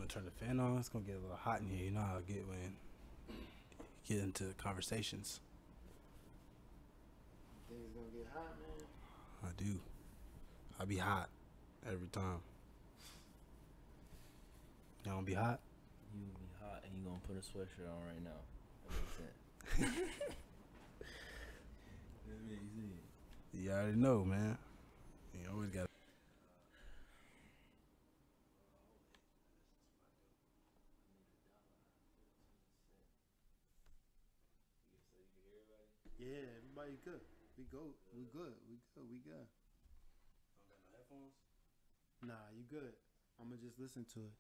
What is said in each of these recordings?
want to turn the fan on? It's gonna get a little hot in here. You know how I get when you get into conversations. Think it's gonna get hot, man? I do. I be hot every time. You don't be hot? You be hot and you gonna put a sweatshirt on right now. That makes sense. That makes sense. You already know, man. You always got. Yeah, everybody good. We go. We good. We good. We good. Don't got no headphones? Nah, you good. I'ma just listen to it.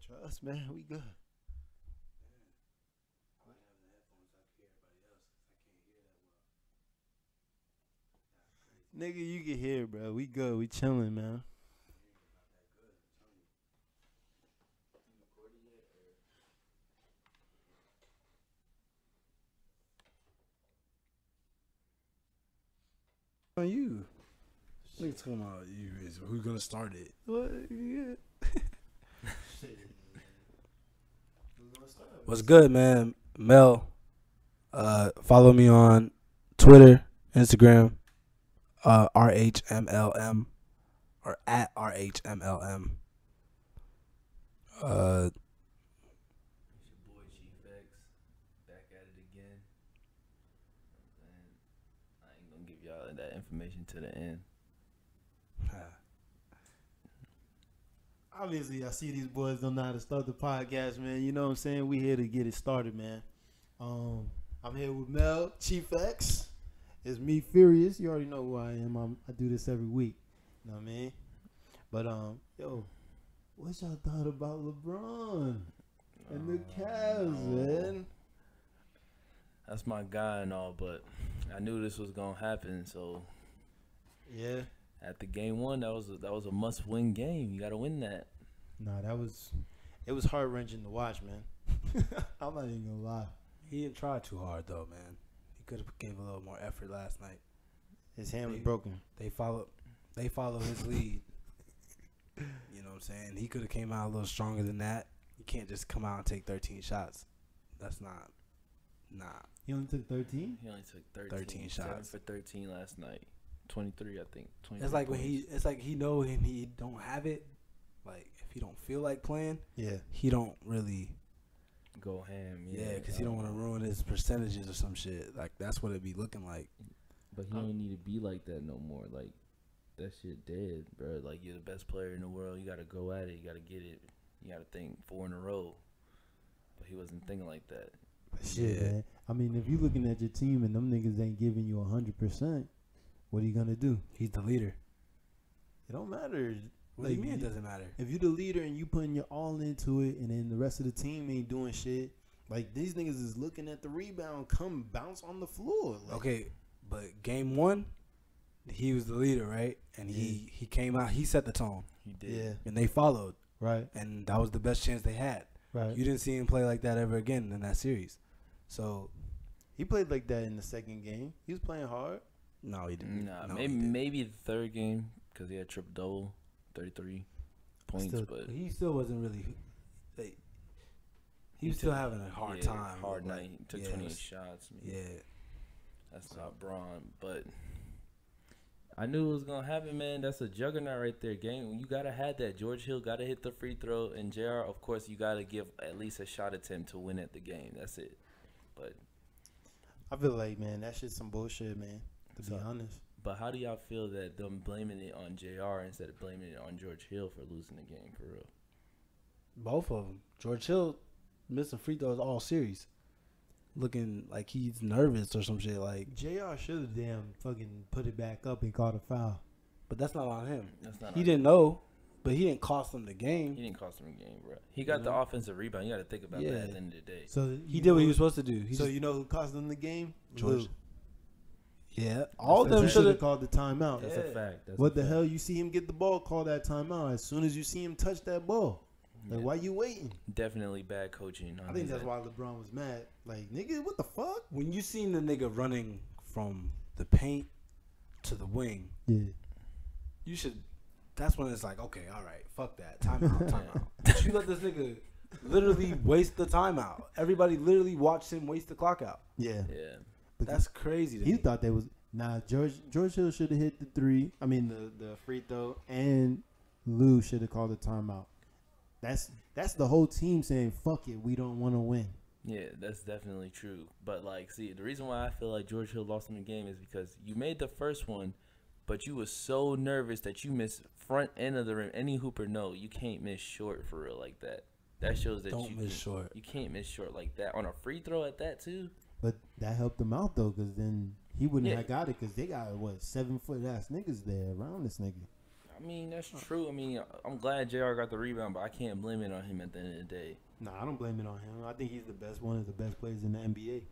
Trust, man. We good. I like having the headphones so I can hear everybody else because I can't hear that well. That's crazy. Nigga, you can hear, bro. We good. We chilling, man. Hearing is not that good. I'm telling you. You recorded yet or? On you. Nigga talking about you. Who's gonna start it? What? Yeah. What's good, man? Mel. Follow me on Twitter, Instagram, RHMLM or at RHMLM. It's your boy G.o.a.t. Back at it again. And I ain't gonna give y'all that information to the end. Obviously, I see these boys don't know how to start the podcast, man. You know what I'm saying? We here to get it started, man. I'm here with Mel, Chief X. It's me, Furious. You already know who I am. I do this every week. You know what I mean? But, yo, what y'all thought about LeBron and the Cavs, man? That's my guy and all, but I knew this was gonna happen. So Yeah. after game one, that was a must-win game. You gotta win that. Nah, it was heart-wrenching to watch, man. I'm not even gonna lie. He didn't try too hard though, man. He could have gave a little more effort last night. His hand was broken. They follow his lead. You know what I'm saying? He could have came out a little stronger than that. You can't just come out and take 13 shots. That's not. Nah. He only took 13? He only took 13 7 shots. for 13 last night. 23, I think. 23 It's like when points. it's like he know and he don't have it. Like if he don't feel like playing, Yeah. he don't really. Go ham. Yeah, because he don't want to ruin his percentages or some shit. Like that's what it be looking like. But he don't need to be like that no more. Like that shit dead, bro. Like you're the best player in the world. You gotta go at it. You gotta get it. You gotta think 4 in a row. But he wasn't thinking like that. Shit, man. I mean, if you looking at your team and them niggas ain't giving you 100%, what are you gonna do? He's the leader. It don't matter. What do you mean it doesn't matter? If you the leader and you putting your all into it, and then the rest of the team ain't doing shit, like these niggas is looking at the rebound, come bounce on the floor. Like, Okay, but game one, he was the leader, right? And he came out, he set the tone, He did. yeah, and they followed, right, and that was the best chance they had. right. You didn't see him play like that ever again in that series. So He played like that in the second game. He was playing hard. no, he didn't. Nah, No, maybe he didn't. maybe the third game because he had triple double, 33 points, Still- but He still wasn't really. Like, he was still having a hard time. Hard like, night. He took yeah, 28 shots. Man. Yeah, That's not Braun, but I knew it was gonna happen, man. That's a juggernaut right there. Game, you gotta have that. George Hill gotta hit the free throw, and Jr. Of course, you gotta give at least a shot attempt to win at the game. That's it. But I feel like, man, that shit's some bullshit, man. To be honest. But how do y'all feel that them blaming it on Jr. instead of blaming it on George Hill for losing the game for real? both of them. George Hill missing free throws all series, looking like he's nervous or some shit. Like, JR should have damn fucking put it back up and caught a foul. but that's not on him. That's not. He on didn't know, but he didn't cost them the game. He didn't cost him a game, bro. He got the offensive rebound. You got to think about Yeah. that at the end of the day. So He did what he was supposed to do. He So just, you know who cost them the game? George. Lou. yeah, all of That's them a should should have have. called the timeout. That's Yeah. a fact. That's What a the fact. hell? You see him get the ball, call that timeout. As soon as you see him touch that ball, like Yeah. why you waiting? Definitely bad coaching. I think that's why LeBron was mad. Like, nigga, what the fuck? When you seen the nigga running from the paint to the wing, Yeah. you should that's when it's like, okay, all right, fuck that, timeout. But you let this nigga literally waste the timeout. Everybody literally watched him waste the clock out. Yeah. Yeah. That's crazy. To He me. thought they was George Hill should have hit the three. I mean the free throw, and Lou should have called a timeout. That's the whole team saying fuck it, we don't want to win. Yeah, that's definitely true. But, like, see, the reason why I feel like George Hill lost him the game is because you made the first one, but you was so nervous that you missed front end of the rim. Any hooper know you can't miss short for real like that. That shows that Don't miss short. You can't miss short like that. On a free throw at that, too. But that helped him out though, because then he wouldn't Yeah. have got it, because they got 7-foot ass niggas there around this nigga. I mean, that's true. I mean, I'm glad JR got the rebound, but I can't blame it on him at the end of the day. Nah, I don't blame it on him. I think he's the best, one of the best players in the NBA.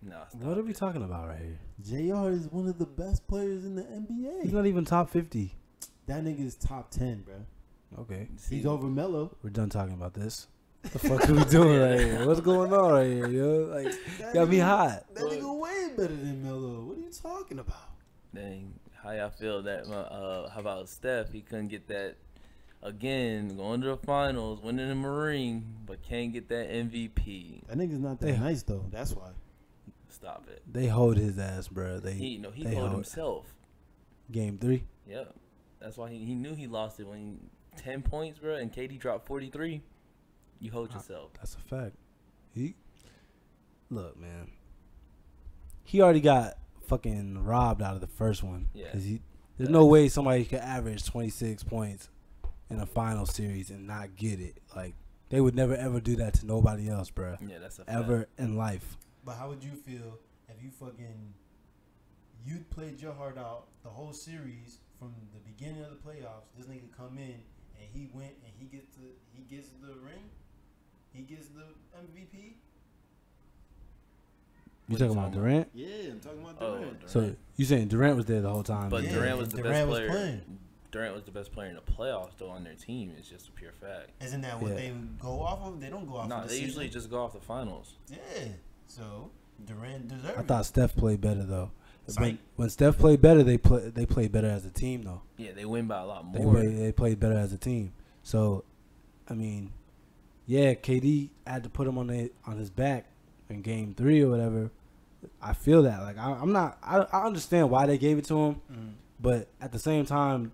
Nah, stop What are we it. talking about right here? JR is one of the best players in the NBA. He's not even top 50. That nigga is top 10, bro. Okay, See, He's over Melo. we're done talking about this. What the fuck are we doing right here? What's going on right here, yo? Like, That got me nigga- hot. That nigga way better than Melo. What are you talking about? Dang, how y'all feel that? How about Steph? He couldn't get that again, going to the finals, winning the ring, but can't get that MVP. That nigga's not that They- nice though. That's why. Stop it. They hold his ass, bro. He they told hold- himself. Game 3. Yeah, that's why he knew he lost it when 10 points, bro, and KD dropped 43. You hold yourself. That's a fact. Look, man. He already got fucking robbed out of the first one. Yeah. 'Cause there's no way somebody could average 26 points in a final series and not get it. Like, they would never ever do that to nobody else, bro. Yeah, that's a fact. Ever in life. But how would you feel if you played your heart out the whole series from the beginning of the playoffs? This nigga come in and he went and he gets the ring, he gets the MVP. You talking about Durant? Yeah, I'm talking about Oh, Durant. Durant. So you saying Durant was there the whole time? But Yeah, Durant was the Durant best was player. playing. Durant was the best player in the playoffs, though, on their team. It's just a pure fact. Isn't that what Yeah. they go off of? They don't go off No, of the they season. usually just go off the finals. Yeah. So Durant deserves I it. thought Steph played better though. Psych. When Steph played better, they played better as a team though. Yeah, they win by a lot They more. they played better as a team. So, I mean, yeah, KD had to put him on his back in Game 3 or whatever. I feel that. Like I understand why they gave it to him, but at the same time,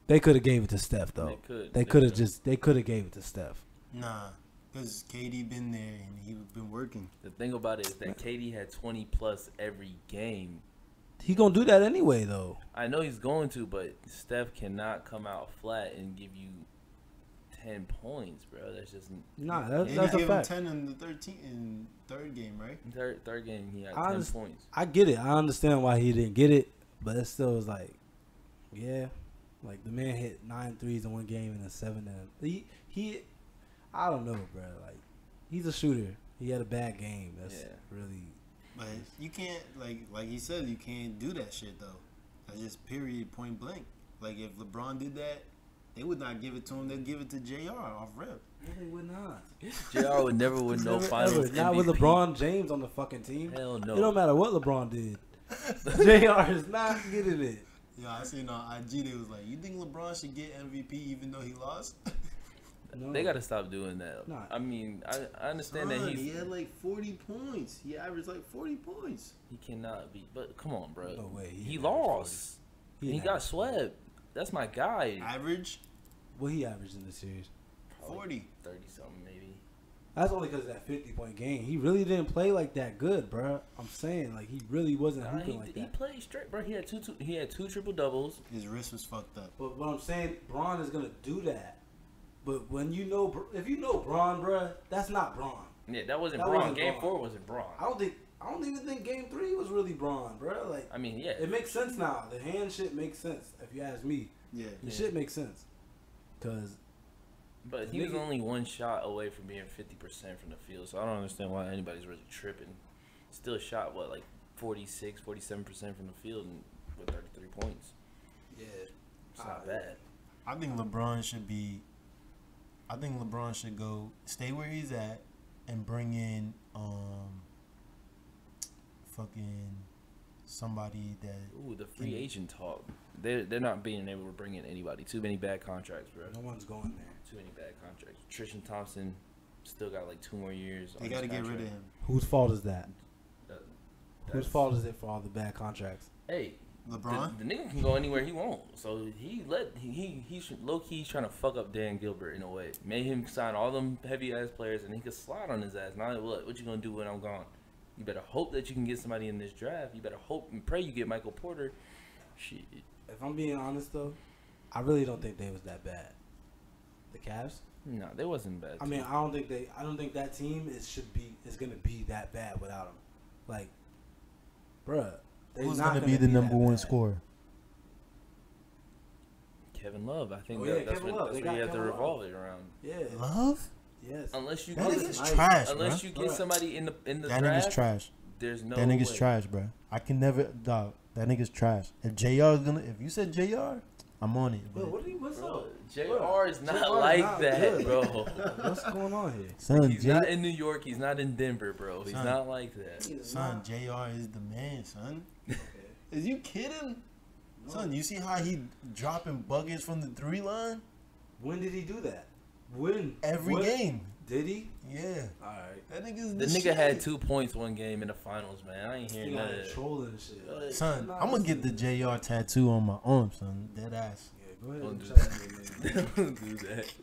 they could have gave it to Steph though. They could have gave it to Steph. Nah, because KD been there and he been working. The thing about it is that KD had 20 plus every game. He gonna do that anyway though. I know he's going to, but Steph cannot come out flat and give you 10 points, bro. That's just Nah, And that's he a gave him fact. 10 in the third game, right? third game. He had I 10 underst- points. I get it. I understand why he didn't get it, but it still was like, yeah, like the man hit 9 threes in one game and then 7 in. He, I don't know, bro. Like, he's a shooter. He had a bad game. That's Yeah. really. But you can't, like he said, you can't do that shit though. That's just period, point blank. Like if LeBron did that, they would not give it to him. They'd give it to JR off rip. No, they would not. JR would never win no Never, finals. ever. Not with MVP. LeBron James on the fucking team. Hell no. It don't matter what LeBron did. JR is not getting it. Yeah, I seen on IG they was like, you think LeBron should get MVP even though he lost? No. They got to stop doing that. Nah. I mean, I understand that he he had like 40 points. He averaged like 40 points. cannot be. But come on, bro. No way. He didn't lost. average 40. He didn't got average 40. swept. That's my guy. Average What he averaged in the series? 40. 30 something maybe. That's only because of that 50-point game. He really didn't play like that good, bro. I'm saying, like, he really wasn't Nah, hooping he, like he that. played straight, bro. He had two triple doubles. His wrist was fucked up. But what I'm saying, Braun is gonna do that. But when if you know Braun, bro, that's not Braun. Yeah, that wasn't That Braun. wasn't Game Braun. 4 wasn't Braun. I don't even think Game 3 was really Braun, bro. Like, I mean, yeah. it makes sense now. The hand shit makes sense. If you ask me, Yeah. the shit makes sense. Cause But he was only one shot away from being 50% from the field, so I don't understand why anybody's really tripping. Still shot, what, like 46, 47% from the field and with 33 points. yeah, It's not bad. I think LeBron should go stay where he's at and bring in fucking somebody that. Ooh, the free agent talk. They're not being able to bring in anybody. Too many bad contracts, bro. No one's going there. Too many bad contracts. Tristan Thompson still got like 2 more years. They got to get rid of him. Whose fault is that? Whose That's- fault is it for all the bad contracts? Hey, LeBron. the nigga can go anywhere he wants. So he's low key trying to fuck up Dan Gilbert in a way. Made him sign all them heavy ass players, and he could slide on his ass. Now what you gonna do when I'm gone? You better hope that you can get somebody in this draft. You better hope and pray you get Michael Porter. Shit. If I'm being honest though, I really don't think they was that bad. The Cavs. No, they wasn't bad. I mean, I don't think that team is gonna be that bad without him. Like, bruh, they're Who's not going to be the number that one bad. scorer? Kevin Love. I think Oh, yeah, that's Kevin what Love. They you got have to Kevin revolve it around. Yeah. Love? Yes. Unless you That get, nigga's nice. trash, unless bro. you get somebody in the That draft, nigga's trash. there's no That nigga's way. trash, bro. I can never, dog. That nigga's trash. If JR is gonna, if you said JR, I'm on it. Bro, But what's Bro, up? JR is not JR is like not that, good. bro. What's going on here? son, He's not in New York. He's not in Denver, bro. He's Son. not like that. son, JR is the man, son. Okay. Is you kidding? No. Son, you see how he dropping buckets from the 3 line? When did he do that? When? Every When? game. Did he? Yeah. All right. That nigga's The the nigga shit. had 2 points one game in the finals, man. I ain't hearing He none got of that. trolling shit. Like, Son, nah, I'm gonna listen. get the JR tattoo on my arm, son. Dead ass. Yeah, go ahead. Don't and do try that. that, man. Don't do that.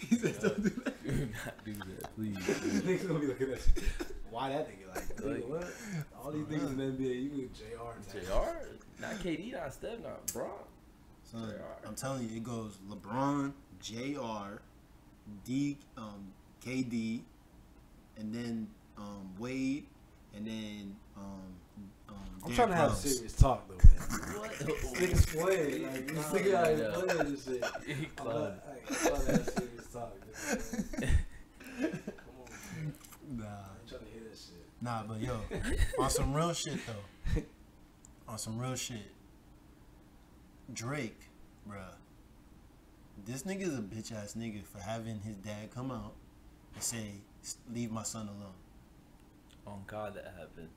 He said, "Don't do that." Do not do that, please. Niggas gonna be looking at you. Why that nigga? Like, nigga, what? All these niggas in the NBA, you get JR. JR? Not KD, not Steph, not Bron. Son, JR. I'm telling you, it goes LeBron, JR, KD, and then Wade, and then I'm Derrick trying to have Rose. serious talk though, man. What? This nigga's playing. Like, this nigga out here playing this shit. He I'm clubbed. trying to have serious talk. Man. Come on, man. Nah, I'm trying to hear this shit. nah, but yo, on some real shit though, on some real shit, Drake, bruh, this nigga is a bitch ass nigga for having his dad come out and say, "Leave my son alone." On God, that happened.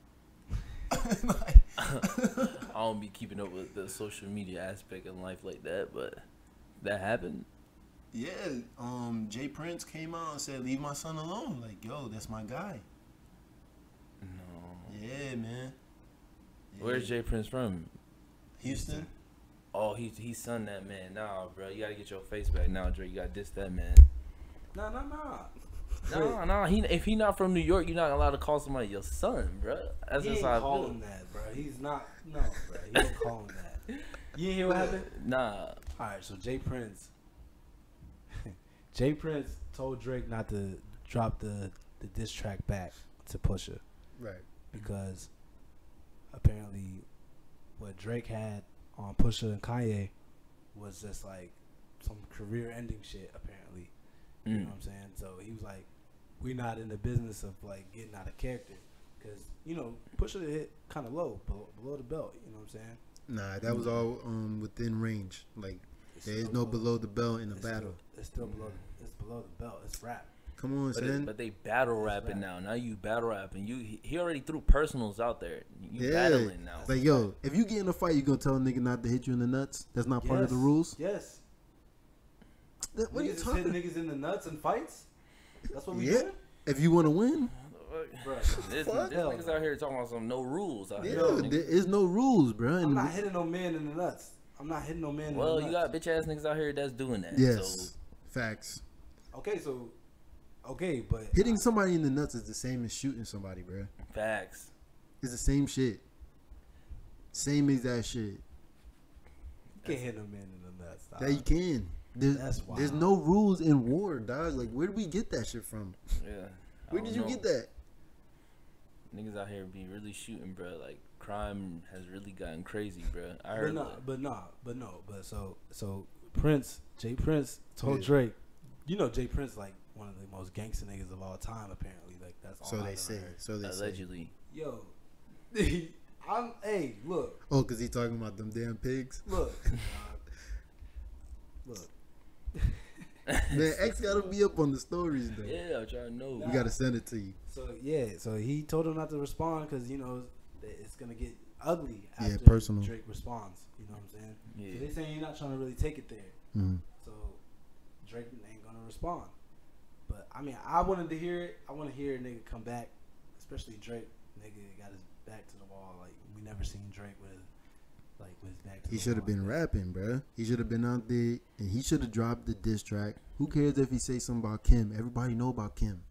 Like, I don't be keeping up with the social media aspect of life like that, but that happened. yeah, Jay Prince came out and said, "Leave my son alone." Like, yo, that's my guy. No. Yeah, man. Yeah. Where's Jay Prince from? Houston? Oh, he son that man. Nah, bro, you gotta get your face back now, Drake. You gotta diss that man. Nah. Nah. If he not from New York, you're not allowed to call somebody your son, bro. That's He just ain't how I call feel. him that, bro. He's not. No, bro. He don't call him that. You didn't hear what happened? Nah. All right, so Jay Prince told Drake not to drop the diss track back to Pusha Right. because apparently what Drake had on Pusha and Kanye was just like some career-ending shit. Apparently, you know what I'm saying. So he was like, "We're not in the business of like getting out of character because Pusha hit kind of low below the belt. You know what I'm saying? Nah, that was all within range. Like, It's there is still no below- below the belt in a it's battle. It's still below. It's below the belt. It's rap. Come on, But, son. but they battle That's rapping rap. now. Now you battle rapping. He already threw personals out there. You Yeah. battling now. Like, yo, if you get in a fight, you gonna tell a nigga not to hit you in the nuts? That's not part of the Yes. rules? Yes. What are you Niggas talking hit niggas in the nuts in fights. That's what we Yeah. doing, If you want to win? bro. This Fuck. niggas out here talking about some no rules out Yeah, here. Yo, nigga. there is no rules, bro. I'm And not hitting no man in the nuts. I'm not hitting no man in Well, the you nuts. got bitch ass niggas out here that's doing that. yes, So facts. Okay, but Hitting somebody in the nuts is the same as shooting somebody, bro. facts. It's the same shit. Same exact shit. you can't hit no man in the nuts. Dog. Yeah, you can. That's There's wild. no rules in war, dog. Like, where did we get that shit from? Yeah. I Where don't did you know. get that? Niggas out here be really shooting, bro. Like crime has really gotten crazy, bro. I But heard. no, that. but so Jay Prince told Yeah. Drake, Jay Prince like one of the most gangster niggas of all time. Apparently, like that's all So I've they ever say. heard. So they say. Allegedly. Yo, look, Oh, because he talking about them damn pigs? look. Man, X got to be up on the stories, though. Yeah, I'm trying to know. We got to send it to you. So he told him not to respond because it's gonna get ugly Yeah, after personal. Drake responds. You know what I'm saying? Yeah. So they saying you're not trying to really take it there. Mm. So Drake ain't gonna respond. But I mean, I wanted to hear it. I want to hear a nigga come back, especially Drake. Nigga got his back to the wall. Like we never seen Drake with his back to He the should wall. have been rapping, bruh. He should have been out there, and he should have dropped the diss track. Who cares if he say something about Kim? Everybody know about Kim.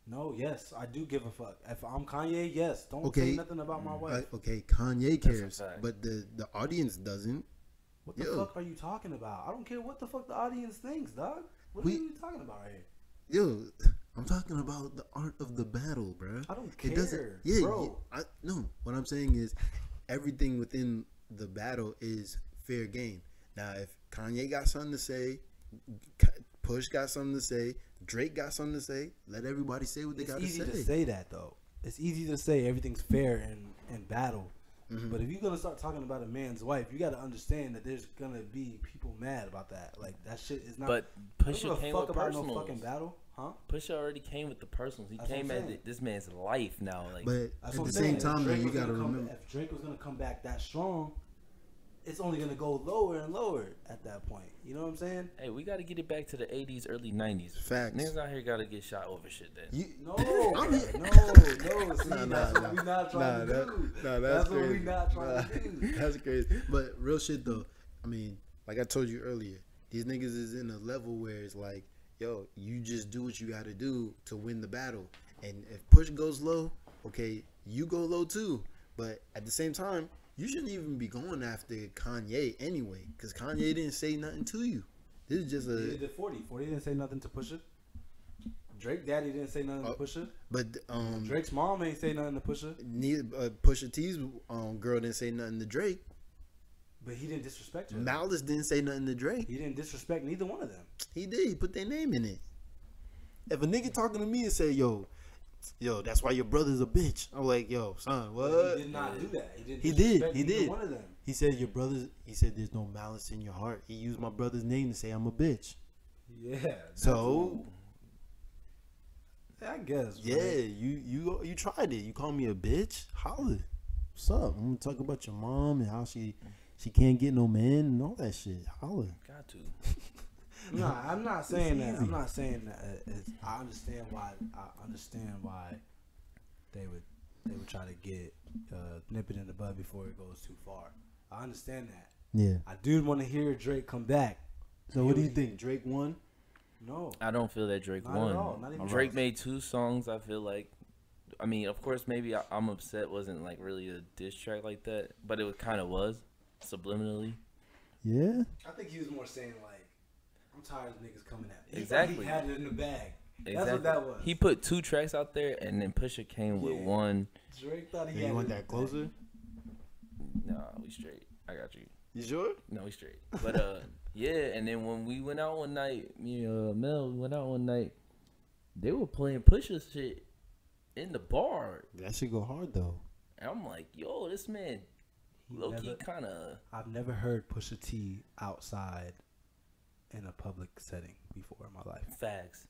No, yes, I do give a fuck. If I'm Kanye, yes, don't Okay. say nothing about my wife. Okay, Kanye That's a cares, fact. but the audience doesn't. What the Yo. fuck are you talking about? I don't care what the fuck the audience thinks, dog. What We- are you talking about right here? Yo, I'm talking about the art of the battle, bruh. I don't It doesn't. care, Yeah, bro. no. What I'm saying is, everything within the battle is fair game. Now, if Kanye got something to say, Push got something to say, Drake got something to say, let everybody say what they It's got to easy say. to say that though. It's easy to say everything's fair in battle. Mhm. But if you're gonna start talking about a man's wife, you got to understand that there's gonna be people mad about that. Like that shit is not. But I don't Pusha give a came fuck with about no personals. fucking battle, huh? Pusha already came with the personals. He That's what came I'm at saying. this man's life now. Like, But That's at what the I'm same saying. time, If though, Drake you was got to gonna come- remember. if Drake was gonna come back that strong, it's only gonna go lower and lower at that point. You know what I'm saying? hey, we got to get it back to the 80s, early 90s. Facts. Niggas out here got to get shot over shit then. You, No, I'm- no. See, Nah, that's nah, what we not trying to do. that's That's what crazy. we not trying to do. That's crazy. But real shit though, I mean, like I told you earlier, these niggas is in a level where it's like, yo, you just do what you got to do to win the battle. And if Push goes low, okay, you go low too. But at the same time, you shouldn't even be going after Kanye anyway, because Kanye didn't say nothing to you. This is just He a. did 40. 40 didn't say nothing to Pusha. Drake daddy didn't say nothing to Pusha. But Drake's mom ain't say nothing to Pusha. neither Pusha T's girl didn't say nothing to Drake. But he didn't disrespect her. Malice didn't say nothing to Drake. He didn't disrespect neither one of them. He did. He put their name in it. If a nigga talking to me and say, yo, that's why your brother's a bitch. I'm like, yo, son, what? But he did not do that. He didn't He did. disrespect He neither did. one of them. He said your brother's. He said there's no malice in your heart. He used my brother's name to say I'm a bitch. Yeah. So I guess. yeah, right? you tried it. You called me a bitch. Holla. What's up? I'm gonna talk about your mom and how she can't get no man and all that shit. Holla. Got to. Nah, I'm not saying that. easy. I'm not saying that. I understand why. I understand why they would try to get nip it in the bud before it goes too far. I understand that. Yeah. I do want to hear Drake come back. So what do you think? Drake won? No. I don't feel that Drake Not won. at all. Not even Drake close. made 2 songs. I feel like, I mean, of course, maybe I'm upset wasn't like really a diss track like that, but it kind of was subliminally. Yeah. I think he was more saying like, I'm tired of niggas coming at me. He Exactly. thought he had it in the bag. Exactly. That's what that was. He put 2 tracks out there, and then Pusha came with Yeah. one. Drake thought he Hey, had you want it in that the bag. closer? Nah, we straight. I got you. You sure? No, we straight. But yeah, and then when we went out one night, me and Mel, we went out one night. They were playing Pusha shit in the bar, That should go hard though. and I'm like, yo, this man, low key, kind of. I've never heard Pusha T outside in a public setting before in my life. Facts.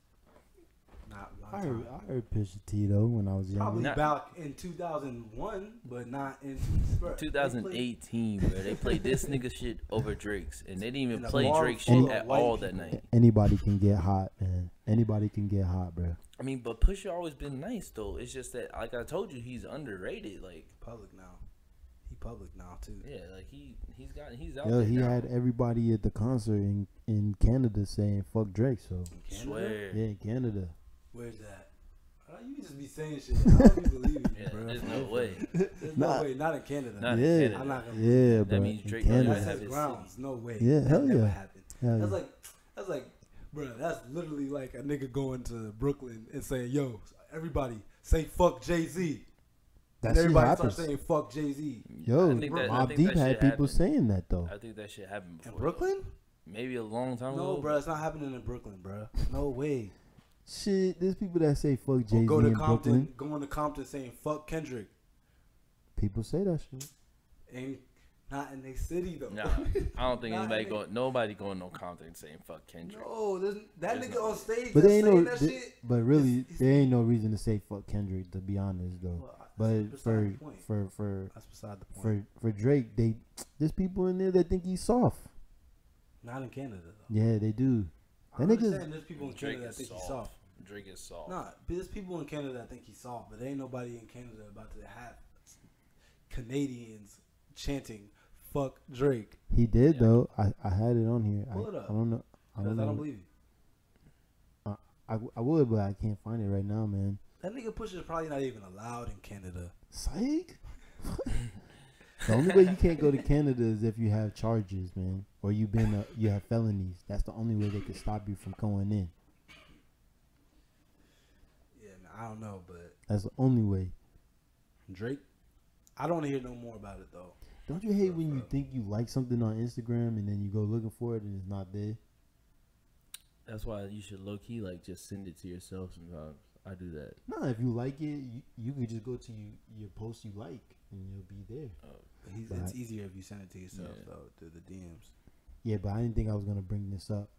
Not I one heard, time. I heard Pusha T though when I was young. Probably Not- back in 2001, but not in 2018, where they played this nigga shit over Drake's, and they didn't even In a play bar Drake full shit of at white all that people. night. Anybody can get hot, man. Anybody can get hot, bro. I mean, but Pusha always been nice though. It's just that, like I told you, he's underrated. Like, Public now. He public now too. yeah, like he's out Yo, there he now. had everybody at the concert in Canada saying "fuck Drake." So In Canada? Swear. yeah, in Canada. Where's that? You can just be saying shit. I don't even believe you, Yeah, bro. there's no way. There's Nah. no way. Not in Canada. Not Yeah. in Canada. I'm not gonna. Yeah, That bro. means in Drake don't even That's Canada. have his his grounds. No way. Yeah, That hell never yeah. happened. Hell That's yeah. like, bro. That's literally like a nigga going to Brooklyn and saying, "Yo, everybody say fuck Jay-Z." That And shit everybody happens. starts saying fuck Jay-Z. Yo, I think that- I Mobb think Deep that had shit people happened. saying that though. I think that shit happened before. In Brooklyn? Maybe a long time ago. No, bro. It's not happening in Brooklyn, bro. No way. Shit, there's people that say "fuck Or Jay-Z" go to in Compton, Brooklyn. going to Compton saying fuck Kendrick. People say that shit. Ain't not in their city though. Nah, I don't think Nah, anybody nigga. nobody going no Compton saying fuck Kendrick. No, that There's nigga no- on stage But that's there ain't saying no, that th- shit. but really, it's- there ain't no reason to say "fuck Kendrick." To be honest, though. Well, But beside the point. for That's beside the point. for Drake, there's people in there that think he's soft. Not in Canada though. Yeah, they do. I understand there's people in Drake Canada that is think he's soft. soft. Drake is soft. Nah, but there's people in Canada that think he's soft, but there ain't nobody in Canada about to have Canadians chanting "fuck Drake." He did though. I had it on here. Pull it up. I don't know. I Because don't I don't know. believe you. I would, but I can't find it right now, man. That nigga Pusha is probably not even allowed in Canada. Psych. The only way you can't go to Canada is if you have charges, man, or you have felonies. That's the only way they can stop you from going in. Yeah, man, I don't know, but That's the only way. Drake, I don't want to hear no more about it though. Don't you hate when you think you like something on Instagram and then you go looking for it and it's not there? That's why you should low key like just send it to yourself sometimes. I do that. No, if you like it, you could just go to your post you like and you'll be there. It's easier if you send it to yourself though, through the DMs. Yeah, but I didn't think I was gonna bring this up.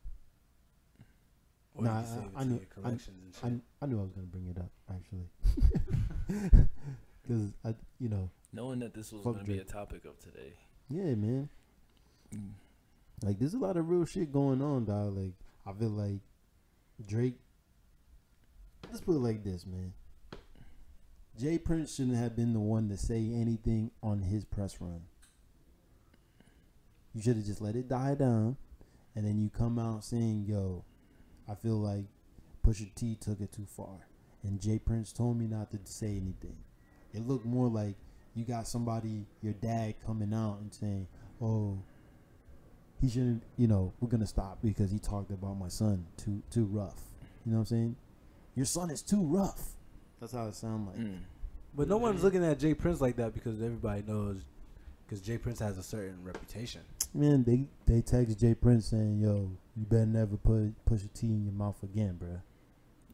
Or Nah, you can save it I to knew- your collections and shit. I knew I was gonna bring it up actually, because Knowing that this was Fuck going to be a Drake. topic of today. yeah, man. Like, there's a lot of real shit going on, dog. Like, I feel like Drake. Let's put it like this, man. Jay Prince shouldn't have been the one to say anything on his press run. You should have just let it die down, and then you come out saying, "Yo, I feel like Pusha T took it too far," and Jay Prince told me not to say anything. It looked more like you got somebody, your dad, coming out and saying, "Oh, he shouldn't. We're gonna stop because he talked about my son too rough." You know what I'm saying? Your son is too rough. That's how it sounds like. But no one's looking at Jay Prince like that because everybody knows, because Jay Prince has a certain reputation. Man, they text Jay Prince saying, "Yo, you better never push a T in your mouth again, bruh."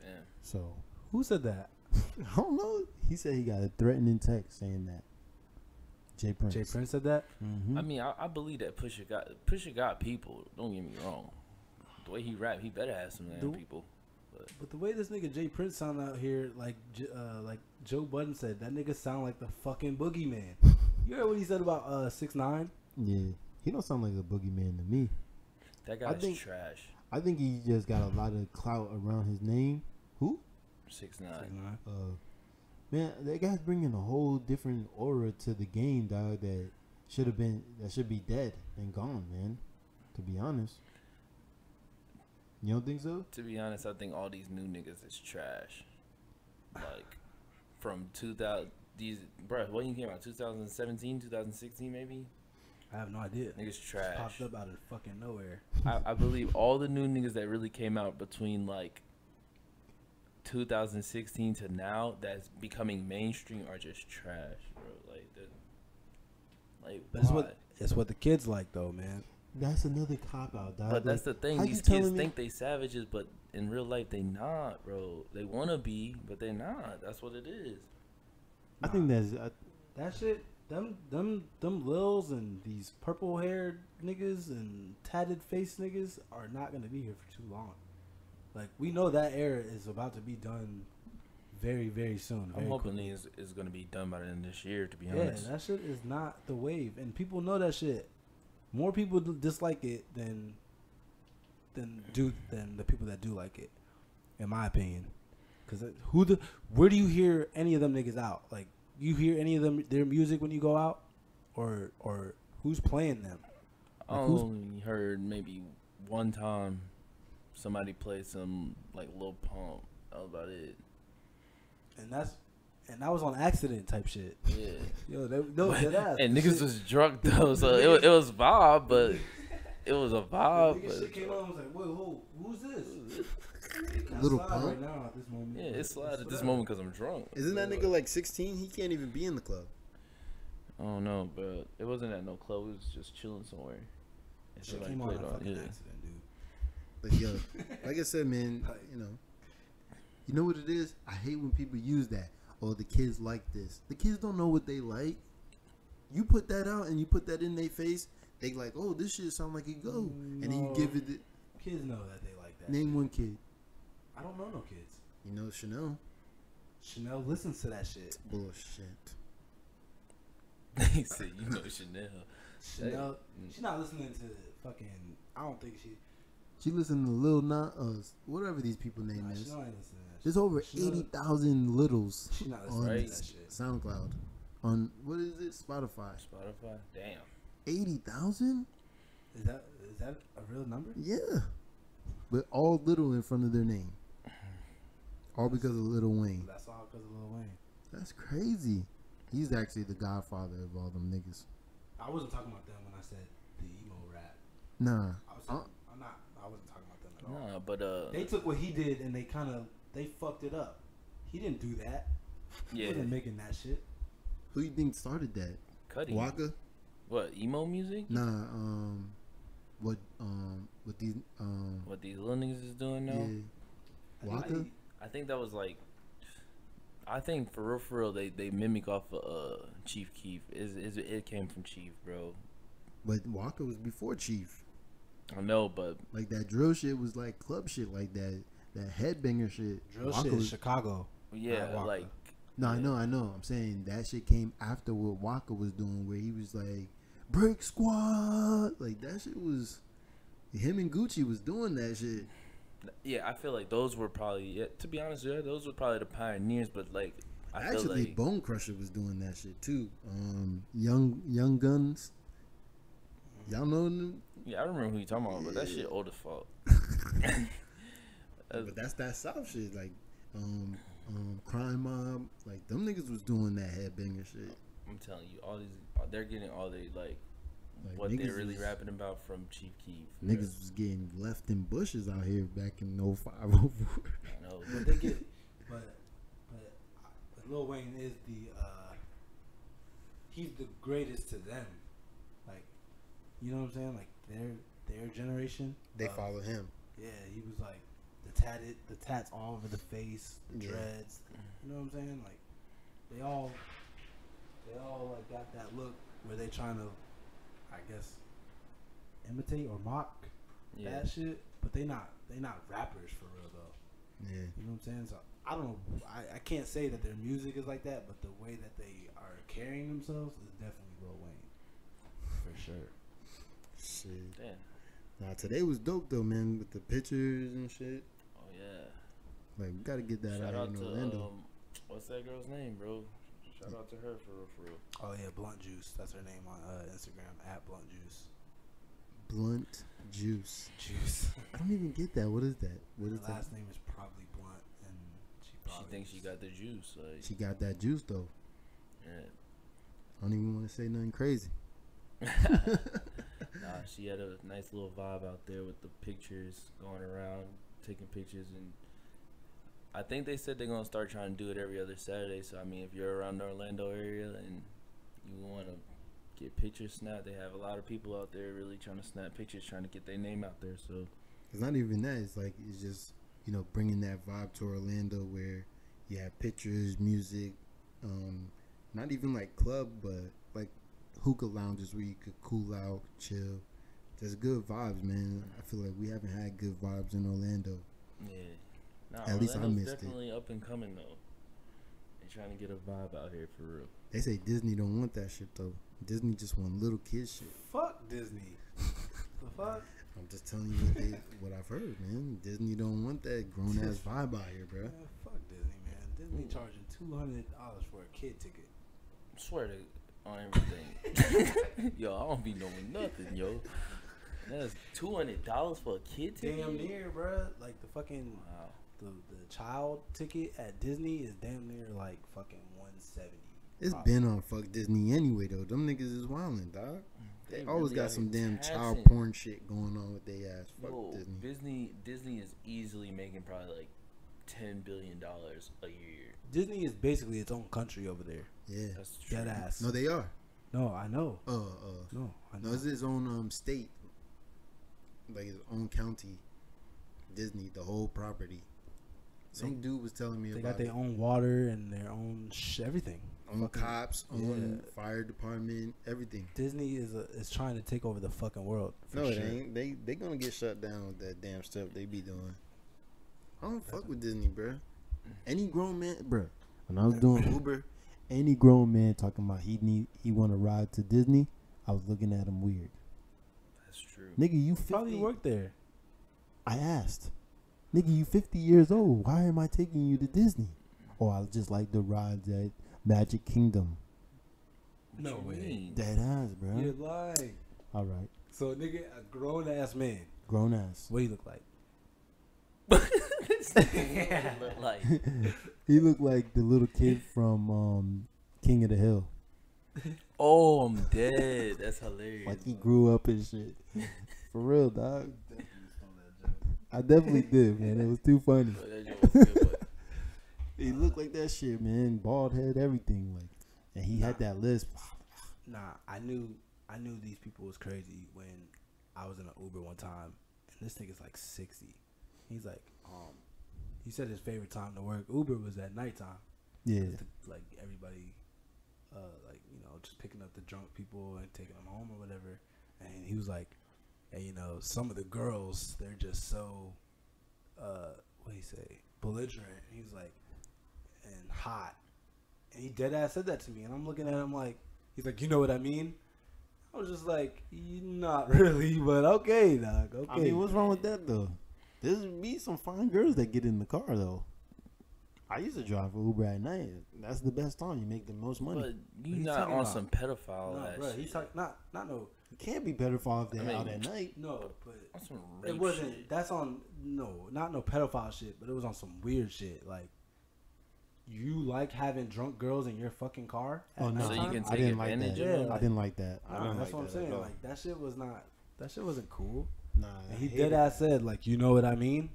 Yeah. So Who said that? I don't know. He said he got a threatening text saying that. Jay Prince. Jay Prince said that? Mm-hmm. I mean, I believe that Pusha got people. Don't get me wrong. The way he rap, he better have some damn people. But the way this nigga Jay Prince sound out here, like Joe Budden said, that nigga sound like the fucking boogeyman. You heard what he said about 6ix9ine? Yeah, he don't sound like a boogeyman to me. That guy's trash. I think he just got a lot of clout around his name. Who? 6ix9ine. Man, that guy's bringing a whole different aura to the game, dog. That should be dead and gone, man. To be honest, you don't think so? To be honest, I think all these new niggas is trash. Like, from 2000, what you came out, 2017, 2016 maybe? I have no idea. Niggas trash. Popped up out of fucking nowhere. I believe all the new niggas that really came out between like 2016 to now that's becoming mainstream are just trash, bro. But it's what the kids like though, man. That's another cop out, dog. But that's the thing. These kids think they savages, but in real life they not, bro. They wanna be, but they're not. That's what it is. I think that's that shit. Them Lils and these purple haired niggas and tatted face niggas are not gonna be here for too long. Like, we know that era is about to be done very, very soon. I'm hoping it's going to be done by the end of this year, to be honest. Yeah, that shit is not the wave. And people know that shit. More people dislike it than the people that do like it, in my opinion. Because where do you hear any of them niggas out? Like, you hear any of their music when you go out? Or who's playing them? Like, I only heard maybe one time somebody play some like Lil Pump. That was about it. And that was on accident type shit. Yeah. Yo, and niggas was drunk though, so it was vibe, but it was a vibe. The shit came on and was like, whoa, who's this? Little Pump right now at this moment. Yeah, it's slide at this moment because I'm drunk. Isn't that nigga like 16? He can't even be in the club. I don't know, but it wasn't at no club. We was just chilling somewhere. And Shit came on a fucking accident, dude. But yo, like I said, man, you know what it is? I hate when people use that. Oh, the kids like this. The kids don't know what they like. You put that out and you put that in their face, they like, oh, this shit sound like it go. And then you give it. Kids know that they like that. Name one kid. I don't know no kids. You know Chanel. Chanel listens to that shit. Bullshit. He said, you know Chanel. Chanel, she's not listening to fucking. I don't think she. She listened to Lil Nas, whatever these people name Nah, is. Chanel ain't listening to that shit. There's over Chanel- 80,000 littles She's not listening on to that shit. SoundCloud. On what is it? Spotify. Spotify? Damn. 80,000? Is that a real number? Yeah. But all little in front of their name. All because of Lil Wayne. That's all because of Lil Wayne. That's crazy. He's actually the godfather of all them niggas. I wasn't talking about them when I said the emo rap. Nah. I wasn't talking about them at all. Nah, but They took what he did and they fucked it up. He didn't do that. He yeah. wasn't making that shit. Who you think started that? Cuddy. Waka? What, emo music? Nah, what these What these little niggas is doing now? Yeah. Waka? I think that was like, I think for real, they mimic off of Chief Keef. It came from Chief, bro. But Waka was before Chief. I know, but Like that drill shit was like club shit, like that headbanger shit. Drill Waka shit was, is Chicago. yeah, Not Waka. like No, I know. I'm saying that shit came after what Waka was doing, where he was like, "Break Squad," like that shit was. Him and Gucci was doing that shit. yeah, I feel like those were probably, yeah, to be honest, yeah, those were probably the pioneers. But like, I feel Actually, like Bone Crusher was doing that shit too. Young Guns. Y'all know them? yeah, I remember who you talking about, but that shit old as fuck. But that's that South shit, like Crime Mob, like them niggas was doing that headbanger shit. I'm telling you, all these they're getting all they like Like what they're niggas really was- rapping about from Chief Keef. Niggas was getting left in bushes out here back in 05, 04. I know. But they get, but Lil Wayne is he's the greatest to them. Like, you know what I'm saying? Like their generation. They follow him. Yeah, he was like the tats all over the face, the Yeah. dreads. You know what I'm saying? Like they all like got that look where they trying to, I guess, imitate or mock Yeah. that shit. But they not rappers for real though. Yeah. You know what I'm saying? So I don't know. I can't say that their music is like that, but the way that they are carrying themselves is definitely Lil Wayne for sure. Shit. Damn. Nah, today was dope though, man, with the pictures and shit. Oh yeah. Like, we gotta get that Shout out out in to Orlando. what's that girl's name, bro? Shout out to her for real. Oh yeah, Blunt Juice. That's her name on Instagram @Blunt Juice. Blunt Juice. Juice. I don't even get that. What is that? What Her is that? last name is probably Blunt, and she She probably thinks she just- got the juice. Like, She got that juice though. yeah. I don't even want to say nothing crazy. Nah, she had a nice little vibe out there with the pictures going around, taking pictures, and I think they said they're gonna start trying to do it every other Saturday. So I mean, if you're around the Orlando area and you want to get pictures snapped, they have a lot of people out there really trying to snap pictures, trying to get their name out there. So It's not even that. It's like, it's just, bringing that vibe to Orlando where you have pictures, music, not even like club, but like hookah lounges where you could cool out, chill. Just good vibes, man. I feel like we haven't had good vibes in Orlando. yeah, nah, At least I Orlando's missed it. definitely up and coming though. They're trying to get a vibe out here for real. They say Disney don't want that shit though. Disney just want little kid shit. Fuck Disney. The fuck? I'm just telling you what I've heard, man. Disney don't want that grown ass vibe out here, bro. Man, fuck Disney, man. Disney charging $200 for a kid ticket. I swear to on everything. Yo, I don't be knowing nothing, yo. That's $200 for a kid ticket. Damn near, bruh. Like the fucking Wow. the child ticket at Disney is damn near like fucking 170. It's probably. been on fuck Disney anyway though. Them niggas is wildin', dog. They always really got out some here damn taxing. child porn shit going on with they ass. Fuck Yo, Disney. Disney is easily making probably like $10 billion a year. Disney is basically its own country over there. Yeah. That's true. Dead ass. No, they are. No, I know. No, I know. it's his own state, like his own county. Disney, the whole property. Some dude was telling me They about got their it. own water and their own everything. On Fucking- cops, on yeah. fire department, everything. Disney is trying to take over the fucking world. For No, sure. it ain't. They gonna get shut down with that damn stuff they be doing. I don't fuck with Disney, bruh. Any grown man, bruh. When I was doing Uber, any grown man talking about he want to ride to Disney, I was looking at him weird. That's true. Nigga, you 50. Probably worked there. I asked, nigga, you 50 years old. Why am I taking you to Disney? Oh, I just like the rides at Magic Kingdom. No way. Dead ass, bro. You're lying. All right, So, nigga, a grown ass man. grown ass. What do you look like? Look like He looked like the little kid from King of the Hill. oh, I'm dead. That's hilarious. Like he grew up and shit. For real, dog. I definitely did, man. It was too funny. But that joke was good, but He looked like that shit, man. Bald head, everything. Like, and he had that lisp. Nah, I knew these people was crazy when I was in an Uber one time, and this nigga's like 60. He's like, he said his favorite time to work Uber was at nighttime. Yeah. Like everybody, like, you know, just picking up the drunk people and taking them home or whatever. And he was like, and you know, some of the girls, they're just so, what do you say, belligerent. He was like, and hot. And he dead ass said that to me, and I'm looking at him like, he's like, you know what I mean? I was just like, not really, but okay, dog. Okay. I mean, what's wrong with that though? There's be some fine girls that get in the car though. I used to drive for Uber at night. That's the best time. You make the most money. but you He's not talking on about- some pedophile No, ass bro, shit. he's talking not no, You can't be better off if they're I mean, out at night. no, but On some rape it wasn't. shit. That's on not no pedophile shit, but it was on some weird shit. Like, you like having drunk girls in your fucking car? At Oh no, So you nighttime? can I take didn't like advantage that. of it? I didn't like that. I Nah, didn't that's like what I'm that saying. at all. Like, that shit was not. That shit wasn't cool. Nah, And he I dead hated ass said, like, you know what I mean?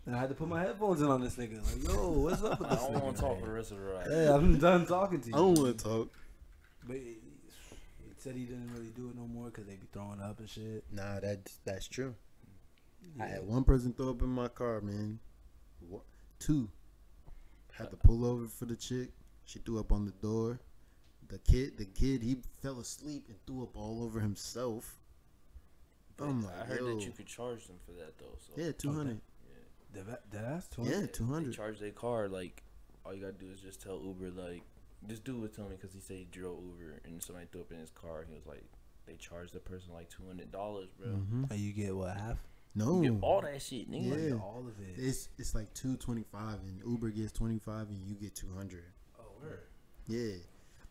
And I had to put my headphones in on this nigga. Like, yo, what's up with I this don't nigga? want to talk for the rest of the ride. Hey, I'm done talking to you. I don't want to talk. But he said he didn't really do it no more because they be throwing up and shit. Nah, that's true. I Yeah. had one person throw up in my car, man. Two. Had to pull over for the chick. She threw up on the door. The kid, he fell asleep and threw up all over himself. But I'm like, I heard yo. that you could charge them for that though. So Yeah, 200. Dead ass? Yeah, they 200. charge their car. Like all you gotta do is just tell Uber like, this dude was telling me because he said he drove Uber and somebody threw up in his car. He was like, they charged the person like $200, bro. Mm-hmm. And you get what, half? No, You get all that shit, nigga. Yeah. You get all of it. it's like 225, and Uber gets 25, and you get 200. Oh, word. Yeah,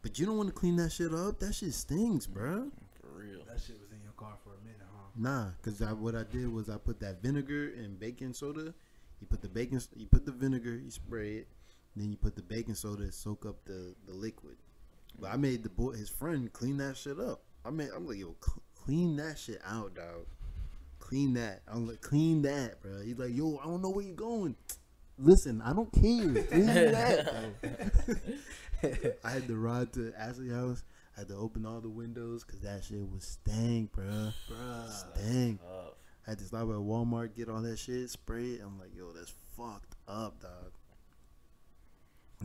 but you don't want to clean that shit up. That shit stinks, bruh. For real. That shit was in your car for a minute, huh? Nah, cause what I did was I put that vinegar and baking soda. You put the vinegar, you spray it, then you put the baking soda to soak up the liquid. But I made his friend clean that shit up. I'm like, yo, clean that shit out, dog. Clean that. I'm like, clean that, bro. He's like, yo, I don't know where you're going. Listen, I don't care. Clean that, bro. I had to ride to Ashley's house. I had to open all the windows because that shit was stank, bro. Stank. Tough. I had to stop at Walmart, get all that shit, spray it. I'm like, yo, that's fucked up, dog.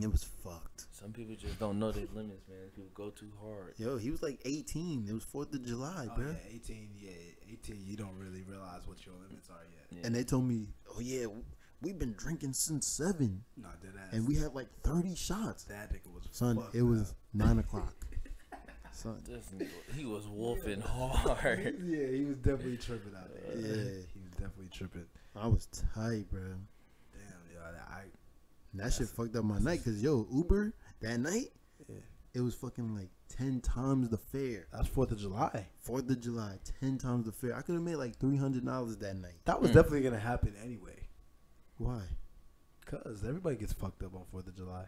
It was fucked. Some people just don't know their limits, man. People go too hard. Yo, he was like 18. It was 4th of July, Oh, bro. yeah, 18. Yeah, 18. You don't really realize what your limits are yet. Yeah. And they told me, oh, yeah, we've been drinking since 7. Nah, dead ass. And we had like 30 shots. That nigga was Son, fucked it was up. 9 o'clock. Son. This nigga, he was wolfing hard. Yeah, he was definitely tripping out there. Yeah. He was definitely tripping. I was tight, bro. Damn, yo, And that shit fucked up my night because, yo, Uber that night, Yeah. it was fucking like 10 times the fare. that's 4th of July. 4th of July, 10 times the fare. I could have made like $300 that night. That was definitely gonna happen anyway, Why? cause everybody gets fucked up on 4th of July.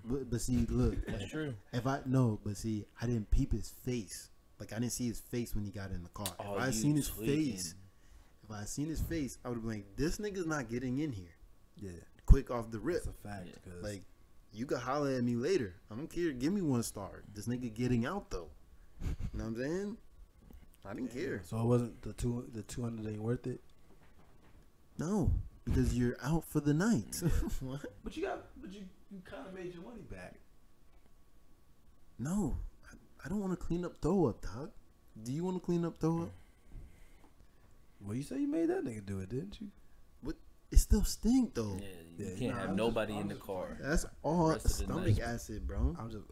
But see, look, That's true. but see, I didn't peep his face. Like I didn't see his face when he got in the car. Oh, if I you seen his tweaking. face, I would have been like, this nigga's not getting in here. Yeah, Quick off the rip. that's a fact. Cause Like, you could holler at me later. I don't care. Give me 1 star. This nigga getting out though. You know what I'm saying? I didn't care. So it wasn't the 200 ain't worth it. No, because you're out for the night. What? But you kind of made your money back. No, I don't want to clean up throw up, dog. Do you want to clean up throw up? Well, you say you made that nigga do it, didn't you? What? it still stink though. Yeah, you can't have nobody in the car. That's all Rest of the stomach night. acid, bro. I'm just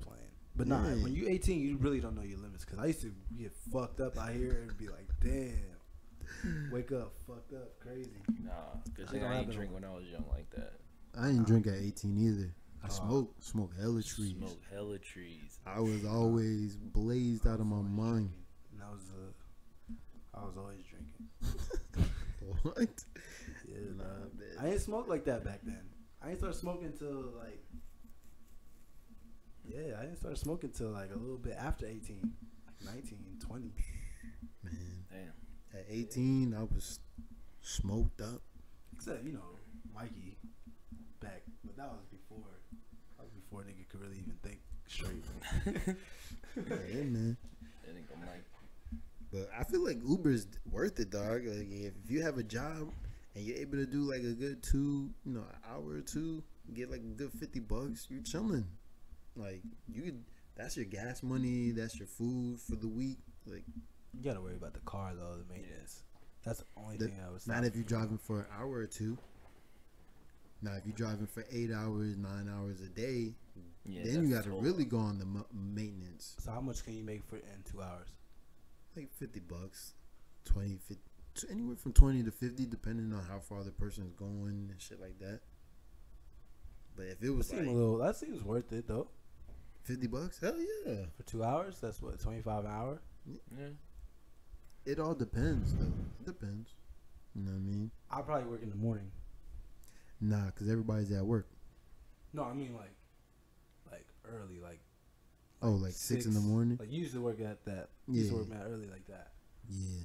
playing. But nah, Yeah. when you 18, you really don't know your limits. Cause I used to get fucked up out here and be like, damn, wake up, fucked up, crazy. Nah, good That thing don't I ain't happen. drink when I was young like that. I didn't drink at 18 either. I smoked hella trees. Smoke hella trees. I was always blazed out of my mind. And I was always drinking. What? Yeah, Nah, nah. man. I ain't smoked like that back then. I ain't started smoking until like, I didn't start smoking until like a little bit after 18, 19, 20. Man, Damn. at 18, I was smoked up. Except, Mikey back, but that was before. That was before nigga could really even think straight. Yeah, man. That nigga Mike. But I feel like Uber's worth it, dog. Like if you have a job and you're able to do like a good an hour or two, get like a good $50, you're chilling. Like that's your gas money, that's your food for the week. Like You gotta worry about the car though, the maintenance. That's the only thing I was. not if you're driving for an hour or two. Now if you're driving for 8 hours, 9 hours a day, Yeah, then you that's gotta total. really go on the maintenance. So how much can you make for in 2 hours? Like $50, 20, 50, anywhere from 20 to 50, depending on how far the person is going and shit like that. But if it was That seems worth it though. $50, hell yeah. For 2 hours, that's what, 25 an hour. Yeah. It all depends though. It depends. You know what I mean? I'll probably work in the morning. Nah, because everybody's at work. No, I mean like early, like Oh, like 6 in the morning? Like you used to work at that. You used to work mad early like that. Yeah.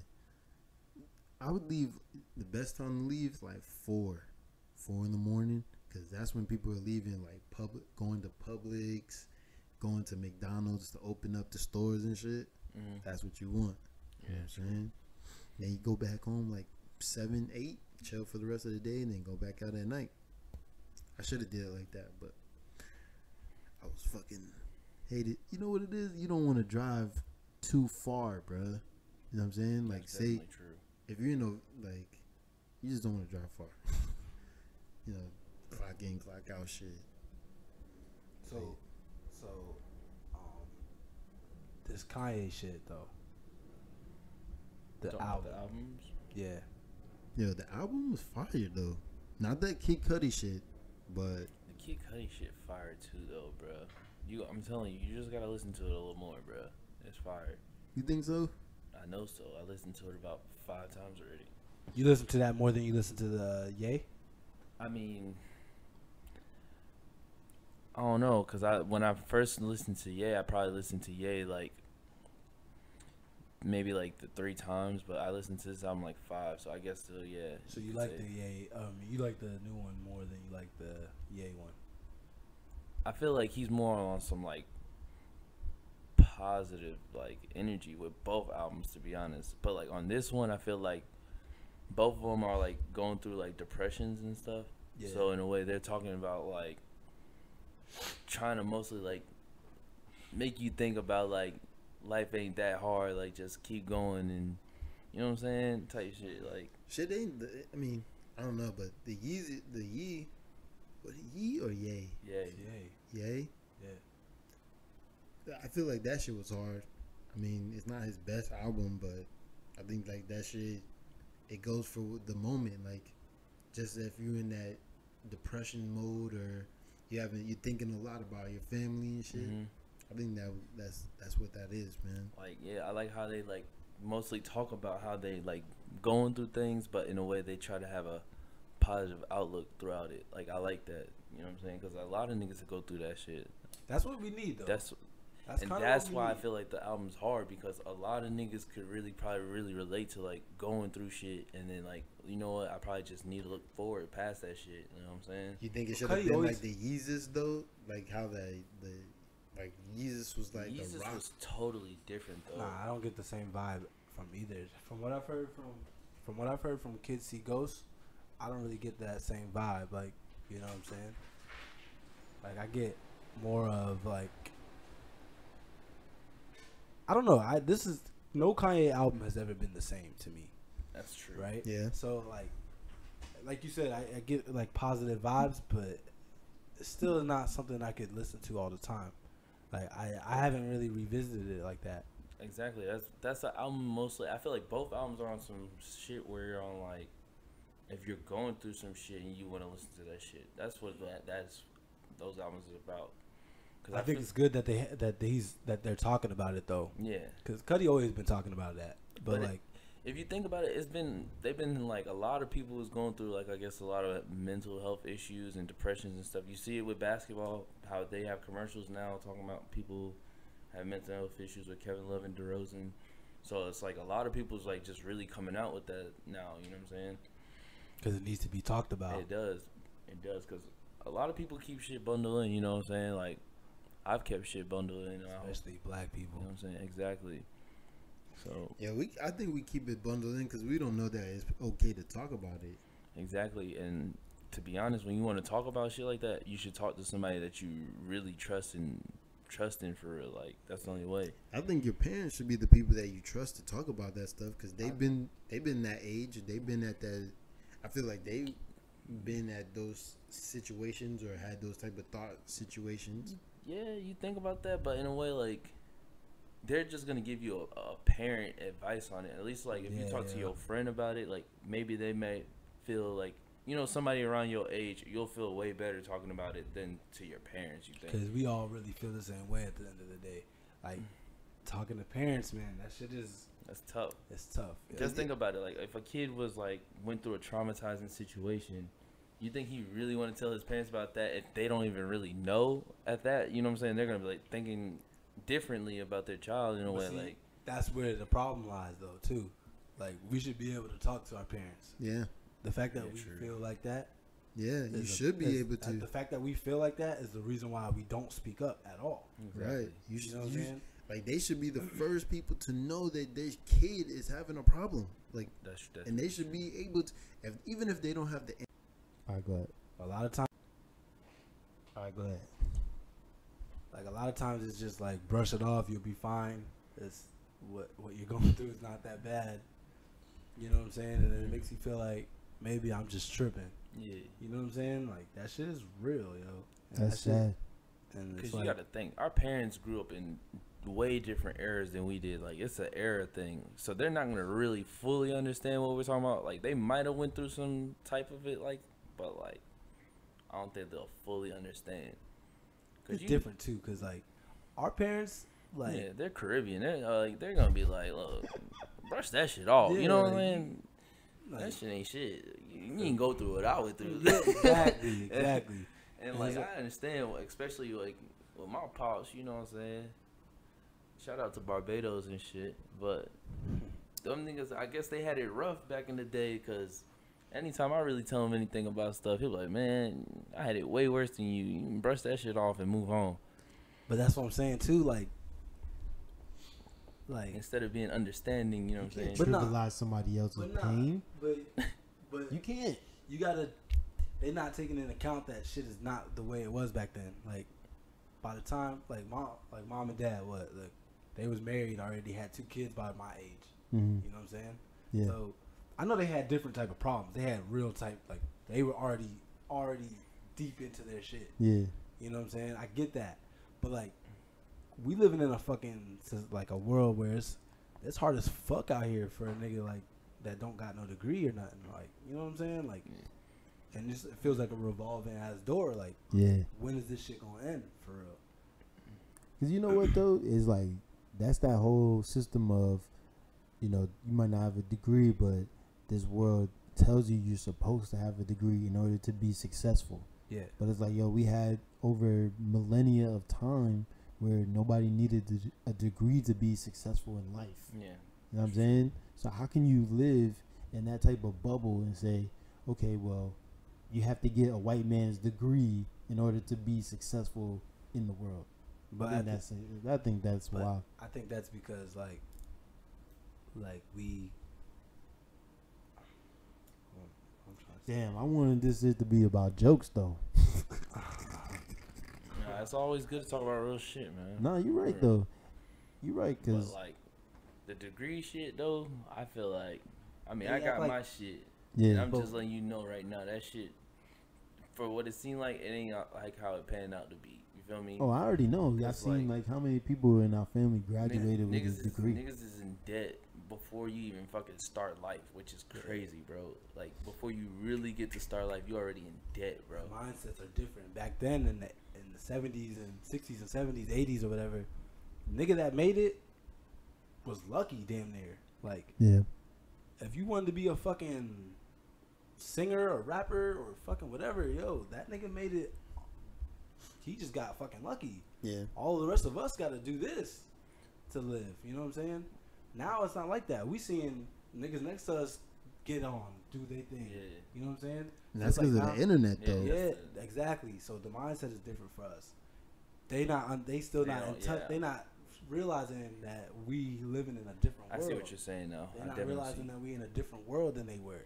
I would leave, the best time to leave is like 4 in the morning, because that's when people are leaving, like going to Publix, going to McDonald's to open up the stores and shit. Mm-hmm. That's what you want. You know what I'm saying? Then you go back home like 7, 8, chill for the rest of the day, and then go back out at night. I should have did it like that, but I was fucking hated. You know what it is? You don't want to drive too far, bruh. You know what I'm saying? Like, That's say, definitely true. if you're in a, like, you just don't want to drive far. You know, clock in, clock out shit. So, this Kanye shit though. The Talking about album. the albums. Yeah. Yo, the album was fire, though. Not that Kid Cudi shit, but The Kid Cudi shit fire too, though, bro. I'm telling you, you just gotta listen to it a little more, bro. It's fire. you think so? I know so. I listened to it about 5 times already. You listen to that more than you listen to the Ye? I mean, I don't know, cause when I first listened to Ye, I probably listened to Ye like maybe like the 3 times, but I listened to this album like 5, so I guess still yeah. So you like the Ye? You like the new one more than you like the Ye one? I feel like he's more on some like positive like energy with both albums, to be honest. But like on this one, I feel like both of them are like going through like depressions and stuff. Yeah. So in a way, they're talking about like trying to mostly like make you think about like life ain't that hard, like just keep going, and you know what I'm saying, type shit. Like Shit ain't. I mean, I don't know, but the Ye, what Ye or Ye? yeah, Ye. Yeah. I feel like that shit was hard. I mean, it's not his best album, but I think like that shit, it goes for the moment. Like, just if you're in that depression mode or you're thinking a lot about your family and shit. Mm-hmm. I think that's what that is, man. Like yeah, I like how they like mostly talk about how they like going through things, but in a way they try to have a positive outlook throughout it. Like I like that, you know what I'm saying? Because a lot of niggas that go through that shit. That's what we need though. That's why I feel like the album's hard, because a lot of niggas could probably really relate to like going through shit, and then like, you know what, I probably just need to look forward past that shit. You know what I'm saying? You think it should have been like the Yeezus though, like how like Yeezus was like Yeezus a rock. was totally different though. Nah, I don't get the same vibe from either. From what I've heard from Kids See Ghosts, I don't really get that same vibe. Like, you know what I'm saying? Like I get more of like, I don't know. No Kanye album has ever been the same to me. That's true. Right? Yeah. So like, like you said, I get like positive vibes, but it's still not something I could listen to all the time. Like I haven't really revisited it like that. Exactly. That's the album mostly. I feel like both albums are on some shit where you're on like, if you're going through some shit and you want to listen to that shit. That's what that's those albums is about. Cause I think it's good that they're talking about it though. Yeah. Cause Cudi always been talking about that, but like. If you think about it, they've been like a lot of people who's going through like I guess a lot of mental health issues and depressions and stuff. You see it with basketball, how they have commercials now talking about people have mental health issues with Kevin Love and DeRozan. So it's like a lot of people's like just really coming out with that now. You know what I'm saying? Because it needs to be talked about. It does. Because a lot of people keep shit bundled in. You know what I'm saying? Like I've kept shit bundled in, especially black people. You know what I'm saying? Exactly. So yeah, I think we keep it bundled in because we don't know that it's okay to talk about it. Exactly, and to be honest, when you want to talk about shit like that, you should talk to somebody that you really trust in for real. Like that's the only way. I think your parents should be the people that you trust to talk about that stuff because they've been that age, they've been at that. I feel like they've been at those situations or had those type of thought situations. Yeah, you think about that, but in a way, like. They're just gonna give you a parent advice on it. At least, like if you talk to your friend about it, like maybe they may feel like somebody around your age, you'll feel way better talking about it than to your parents. You think? Because we all really feel the same way at the end of the day. Like talking to parents, man, that's tough. It's tough. Just think about it. Like if a kid was like went through a traumatizing situation, you think he really want to tell his parents about that if they don't even really know at that? You know what I'm saying? They're gonna be like thinking differently about their child in a way. Like that's where the problem lies though too. Like we should be able to talk to our parents. Yeah, the fact that we feel like that, you should be able to. The fact that we feel like that is the reason why we don't speak up at all. Exactly. Right, you know what I'm saying? Like they should be the first people to know that their kid is having a problem. Like and they should be able to, even if they don't have the. All right, go ahead. A lot of times. All right, go ahead. Like a lot of times it's just like brush it off, you'll be fine. It's what you're going through is not that bad. You know what I'm saying? And then it makes you feel like maybe I'm just tripping. Yeah. You know what I'm saying? Like that shit is real, yo. And that's sad. Because you got to think, our parents grew up in way different eras than we did. Like it's an era thing, so they're not gonna really fully understand what we're talking about. Like they might have went through some type of it, like, but like I don't think they'll fully understand. It's different too, cause like our parents, like they're Caribbean. They're gonna be like, look, brush that shit off. Yeah, you know what I mean? Like, that shit ain't shit. You ain't go through what I went through. Exactly. And like I understand, especially like with my pops. You know what I'm saying? Shout out to Barbados and shit, but them niggas, I guess they had it rough back in the day, cause. Anytime I really tell him anything about stuff, he'll be like, man, I had it way worse than you. You can brush that shit off and move on. But that's what I'm saying, too. Like instead of being understanding, you know what I'm saying? But trivialize somebody else's pain. But you can't. You got to, they're not taking into account that shit is not the way it was back then. Like, by the time, mom and dad, they was married, already had 2 kids by my age. Mm-hmm. You know what I'm saying? Yeah. So, I know they had different type of problems. They had real type, like they were already deep into their shit. Yeah. You know what I'm saying? I get that, but like we living in a fucking like a world where it's hard as fuck out here for a nigga like that don't got no degree or nothing. Like you know what I'm saying? Like, and it feels like a revolving ass door. Like, when is this shit gonna end for real? Cause you know what though is like that's that whole system of, you might not have a degree, but this world tells you you're supposed to have a degree in order to be successful. Yeah. But it's like, we had over millennia of time where nobody needed a degree to be successful in life. Yeah. You know what I'm saying? So how can you live in that type of bubble and say, okay, well, you have to get a white man's degree in order to be successful in the world? But I think that's wild. I think that's because like we. Damn, I wanted this shit to be about jokes though. Nah, it's always good to talk about real shit, man. No, you're right though. You're right, cause but like the degree shit though, I feel like, I mean, Yeah, I got like, my shit. And Yeah. I'm just letting you know right now that shit, for what it seemed like, it ain't like how it panned out to be. You feel me? Oh, I already know. I It's seen like how many people in our family graduated with niggas a degree. Niggas is in debt before you even fucking start life, which is crazy, bro. Like before you really get to start life, you already in debt, bro. Mindsets are different. Back then in the 70s and 60s and 70s, 80s or whatever, nigga that made it was lucky damn near. Like, Yeah. if you wanted to be a fucking singer or rapper or fucking whatever, yo, that nigga made it. He just got fucking lucky. Yeah. All the rest of us got to do this to live. You know what I'm saying? Now it's not like that. We seeing niggas next to us get on, do their thing. Yeah. You know what I'm saying? And that's because like of now- the internet, Yeah. though. Yeah, exactly. So the mindset is different for us. They still They not in don't- touch. yeah. They not realizing that we living in a different I world. see what you're saying now. They're I not definitely realizing see. that we in a different world than they were.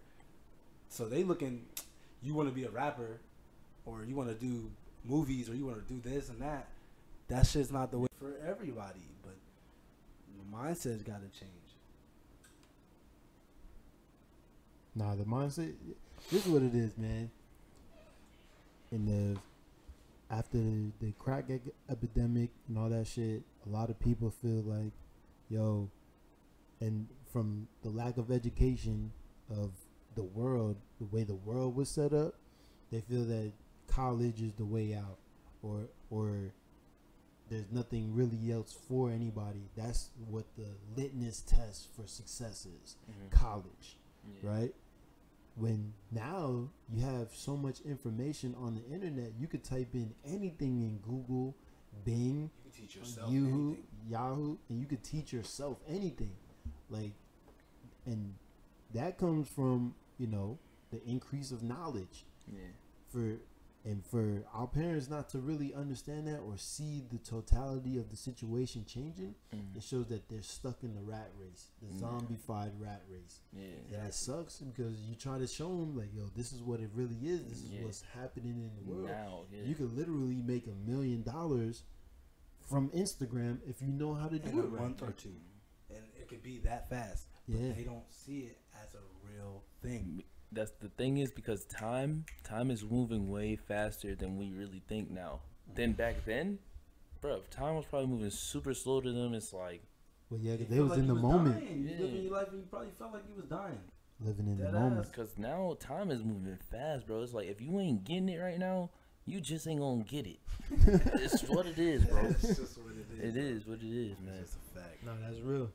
So they looking, you want to be a rapper, or you want to do movies, or you want to do this and that. That shit's not the way for everybody. But the mindset's got to change. Nah, the mindset. This is what it is, man. In the after the crack epidemic and all that shit, a lot of people feel like, yo, and from the lack of education of the world, the way the world was set up, they feel that college is the way out, or there's nothing really else for anybody. That's what the litmus test for success is. College. Yeah. Right? When now you have so much information on the internet, you could type in anything in Google, Bing, You can teach yourself Yahoo, anything. Yahoo, and you could teach yourself anything. Like, and that comes from, you know, the increase of knowledge. Yeah. For our parents not to really understand that or see the totality of the situation changing, it shows that they're stuck in the rat race, the zombified rat race. Yeah. And it sucks because you try to show them, like, yo, this is what it really is. This is what's happening in the world. Now, yeah. You could literally make $1 million from Instagram if you know how to In do a it right. month or two, and it could be that fast. But Yeah. they don't see it as a real thing. That's the thing, is because time is moving way faster than we really think now. Then back then, bro, time was probably moving super slow to them. It's like, Well, yeah, You because they feel was like in you the moment, dying. You Yeah. living your life and you probably felt like you was dying. living in the Dead moment. ass. because now time is moving fast, bro. It's like, if you ain't getting it right now, you just ain't gonna get it. It's what it is, bro. It's just what it is. It is what it is, man. It's just a fact. No, that's real.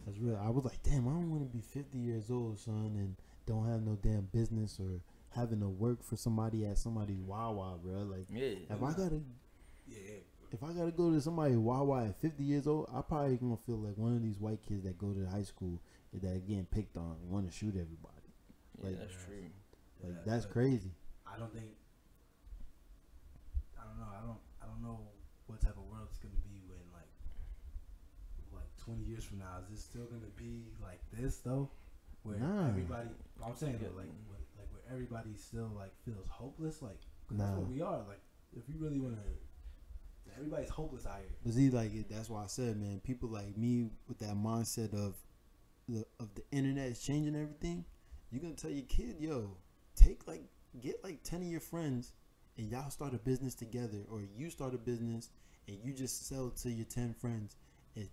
That's real. I was like, damn, I don't want to be 50 years old, son, and don't have no damn business or having to work for somebody at somebody's Wawa, bro. Like, Yeah. Yeah. if I gotta go to somebody's Wawa at 50 years old, I probably gonna feel like one of these white kids that go to high school that are getting picked on and want to shoot everybody. Yeah, Like, that's true. Like, Yeah, that's but crazy. I don't think. I don't know. I don't know what type of world it's gonna be when like 20 years from now. Is it still gonna be like this though? Where Nah. everybody, I'm saying though, Yeah. like where everybody still like feels hopeless. Like 'cause Nah. that's what we are. Like if you really wanna, everybody's hopeless out here. But see, like, that's why I said, man, people like me with that mindset of the internet is changing everything. You're gonna tell your kid, yo, get like 10 of your friends and y'all start a business together, or you start a business and you just sell to your 10 friends, and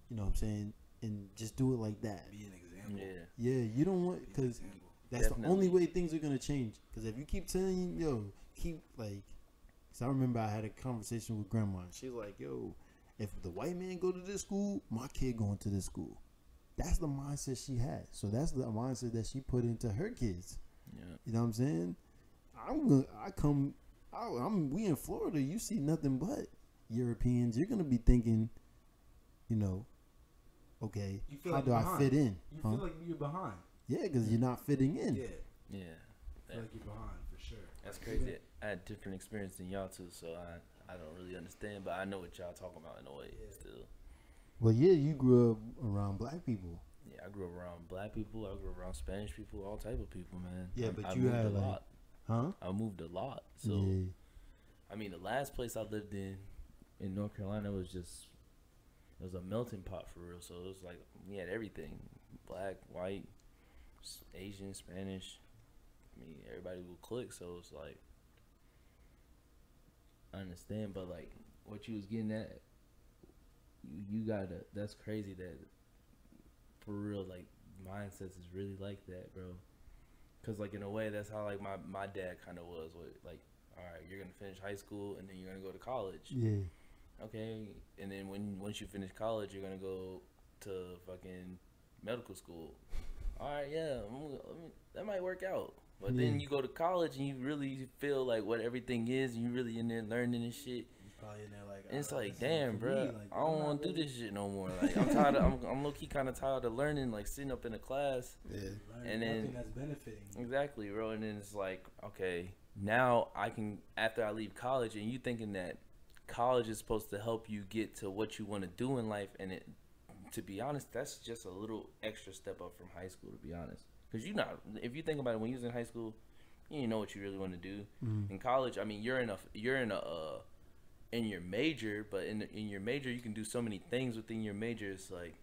you know what I'm saying, and just do it like that. Be an example. Yeah. Yeah, you don't want, Be an because example. that's the only Definitely. way things are gonna change. Because if you keep telling, yo, keep like, cause I remember I had a conversation with grandma. And she's like, yo, if the white man go to this school, my kid going to this school. That's the mindset she had. So that's the mindset that she put into her kids. Yeah. You know what I'm saying? We in Florida. You see nothing but Europeans. You're gonna be thinking, you know, okay, You feel how like do you're I behind. fit in? You Huh? feel like you're behind. Yeah, because you're not fitting in. Yeah. Yeah. I feel like you're behind for sure. That's crazy. I had different experience than y'all too, so I don't really understand, but I know what y'all talking about in a way. Yeah. Still, Well, yeah, you grew up around black people. yeah, I grew up around black people. I grew up around Spanish people, all type of people, man. Yeah, I but you moved had, a like- lot. Huh? I moved a lot. So yeah. I mean, the last place I lived in North Carolina was just, it was a melting pot for real. So it was like we had everything: black, white, Asian, Spanish. I mean, everybody will click, so it's like I understand, but like what you was getting at, you gotta. That's crazy that for real, like mindsets is really like that, bro. Cause like in a way, that's how like my dad kind of was. With, like, all right, you're gonna finish high school and then you're gonna go to college. Yeah. Okay, and then once you finish college, you're gonna go to fucking medical school. All right, yeah, that might work out. But then you go to college and you really feel like what everything is, and you really in there learning and shit. You probably in there like, And it's like, this ain't damn, for bro, me. Like, I don't want to do this shit no more. Like, I'm tired. I'm low key kind of tired of learning, like sitting up in a class. Yeah. Nothing And then that's benefiting you. exactly, bro. And then it's like, okay, now I can after I leave college, and you thinking that college is supposed to help you get to what you want to do in life, and it, to be honest, that's just a little extra step up from high school. To be honest, because if you think about it, when you was in high school, you didn't know what you really want to do. In college, I mean, you're in your major, but in your major, you can do so many things within your major. It's like,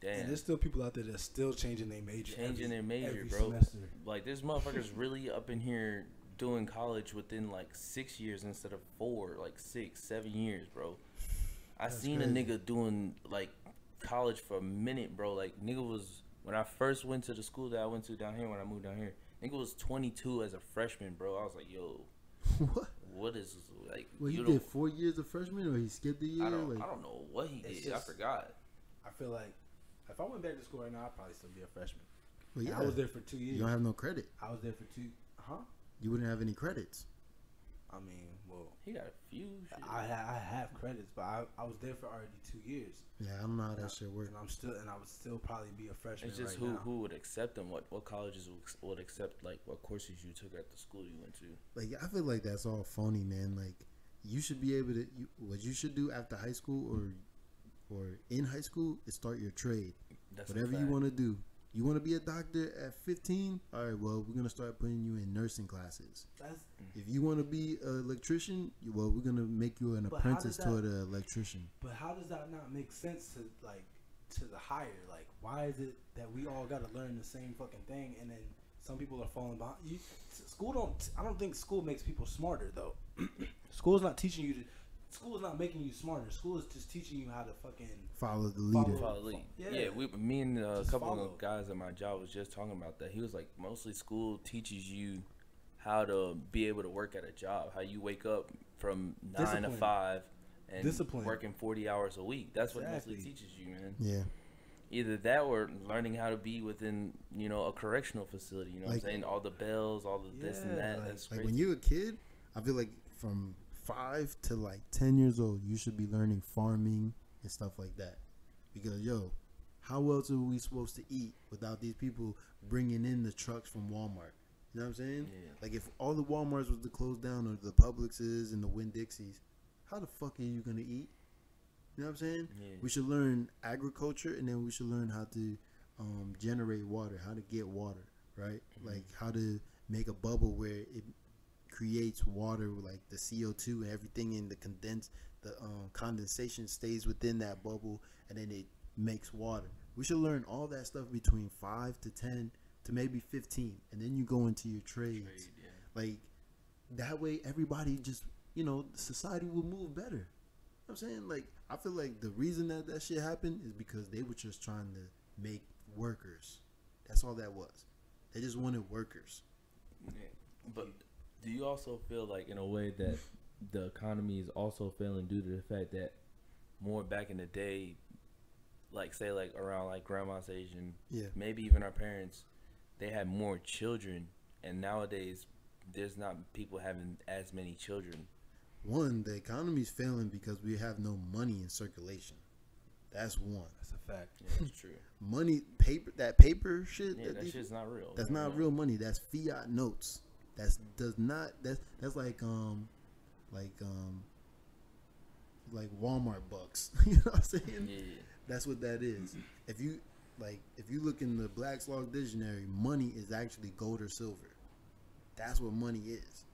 damn. And there's still people out there that's still changing their major. Every Bro. semester. Like, there's motherfuckers really up in here doing college within like 6 years instead of 4, like 6, 7 years, bro. I seen crazy. a nigga doing like college for a minute, bro. Like, nigga was, when I first went to the school that I went to down here, when I moved down here, nigga was 22 as a freshman, bro. I was like, yo, What? what is like? Well, he you did 4 years of freshman, or he skipped a year. I don't like, know what he It's did. I just- forgot. I feel like if I went back to school right now, I'd probably still be a freshman. well, And yeah, I was there for 2 years. you don't have no credit. I was there for 2. Huh? You wouldn't have any credits. I mean, well, He got a few. Shit. I have credits, but I was there for already 2 years. Yeah, I don't know how that shit works. And I would still probably be a freshman. It's just right now. who would accept them. What colleges would accept, like what courses you took at the school you went to. Like, I feel like that's all phony, man. Like, you should be able to. What you should do after high school or in high school is start your trade. That's a Whatever you fact. want to do. You want to be a doctor at 15? All right, well, we're gonna start putting you in nursing classes. That's, If you want to be an electrician, well, we're gonna make you an But how apprentice does to that- an electrician. but how does that not make sense to the higher? Like, why is it that we all got to learn the same fucking thing, and then some people are falling behind? I don't think school makes people smarter though. School's not teaching you to. School is not making you smarter. School is just teaching you how to fucking. Follow the leader. Follow lead. Yeah. Me and a Just couple follow. of guys at my job was just talking about that. He was like, mostly school teaches you how to be able to work at a job. How you wake up from 9 to Discipline. 5 and Discipline. working 40 hours a week. That's what Exactly. mostly teaches you, man. Yeah. Either that or learning how to be within, a correctional facility. You know what I'm Like- saying? All the bells, all the this and Yeah, that. like- That's Like, crazy. when you're a kid, I feel like from 5 to like 10 years old, you should be learning farming and stuff like that. Because, how else are we supposed to eat without these people bringing in the trucks from Walmart? You know what I'm saying? Yeah. Like, if all the Walmarts was to close down, or the Publixes and the Winn-Dixies, how the fuck are you going to eat? You know what I'm saying? Yeah. We should learn agriculture, and then we should learn how to generate water, how to get water, right? Like, how to make a bubble where it creates water, like the CO2 and everything in the condensation stays within that bubble, and then it makes water. We should learn all that stuff between 5 to 10 to maybe 15, and then you go into your trades. Trade, yeah. Like, that way everybody just, society will move better. You know what I'm saying? Like, I feel like the reason that shit happened is because they were just trying to make workers. That's all that was. They just wanted workers. Yeah. But do you also feel like, in a way, that the economy is also failing due to the fact that more back in the day, like say like around like grandma's age and Yeah. maybe even our parents, they had more children, and nowadays there's not people having as many children. One, the economy's failing because we have no money in circulation. That's one. That's a fact. Yeah, that's true. Money, paper shit. Yeah, that these- shit's not real. That's You not know? real money. That's fiat notes. That's like Walmart bucks. You know what I'm saying? Yeah. That's what that is. If you look in the Black's Law Dictionary, money is actually gold or silver. That's what money is.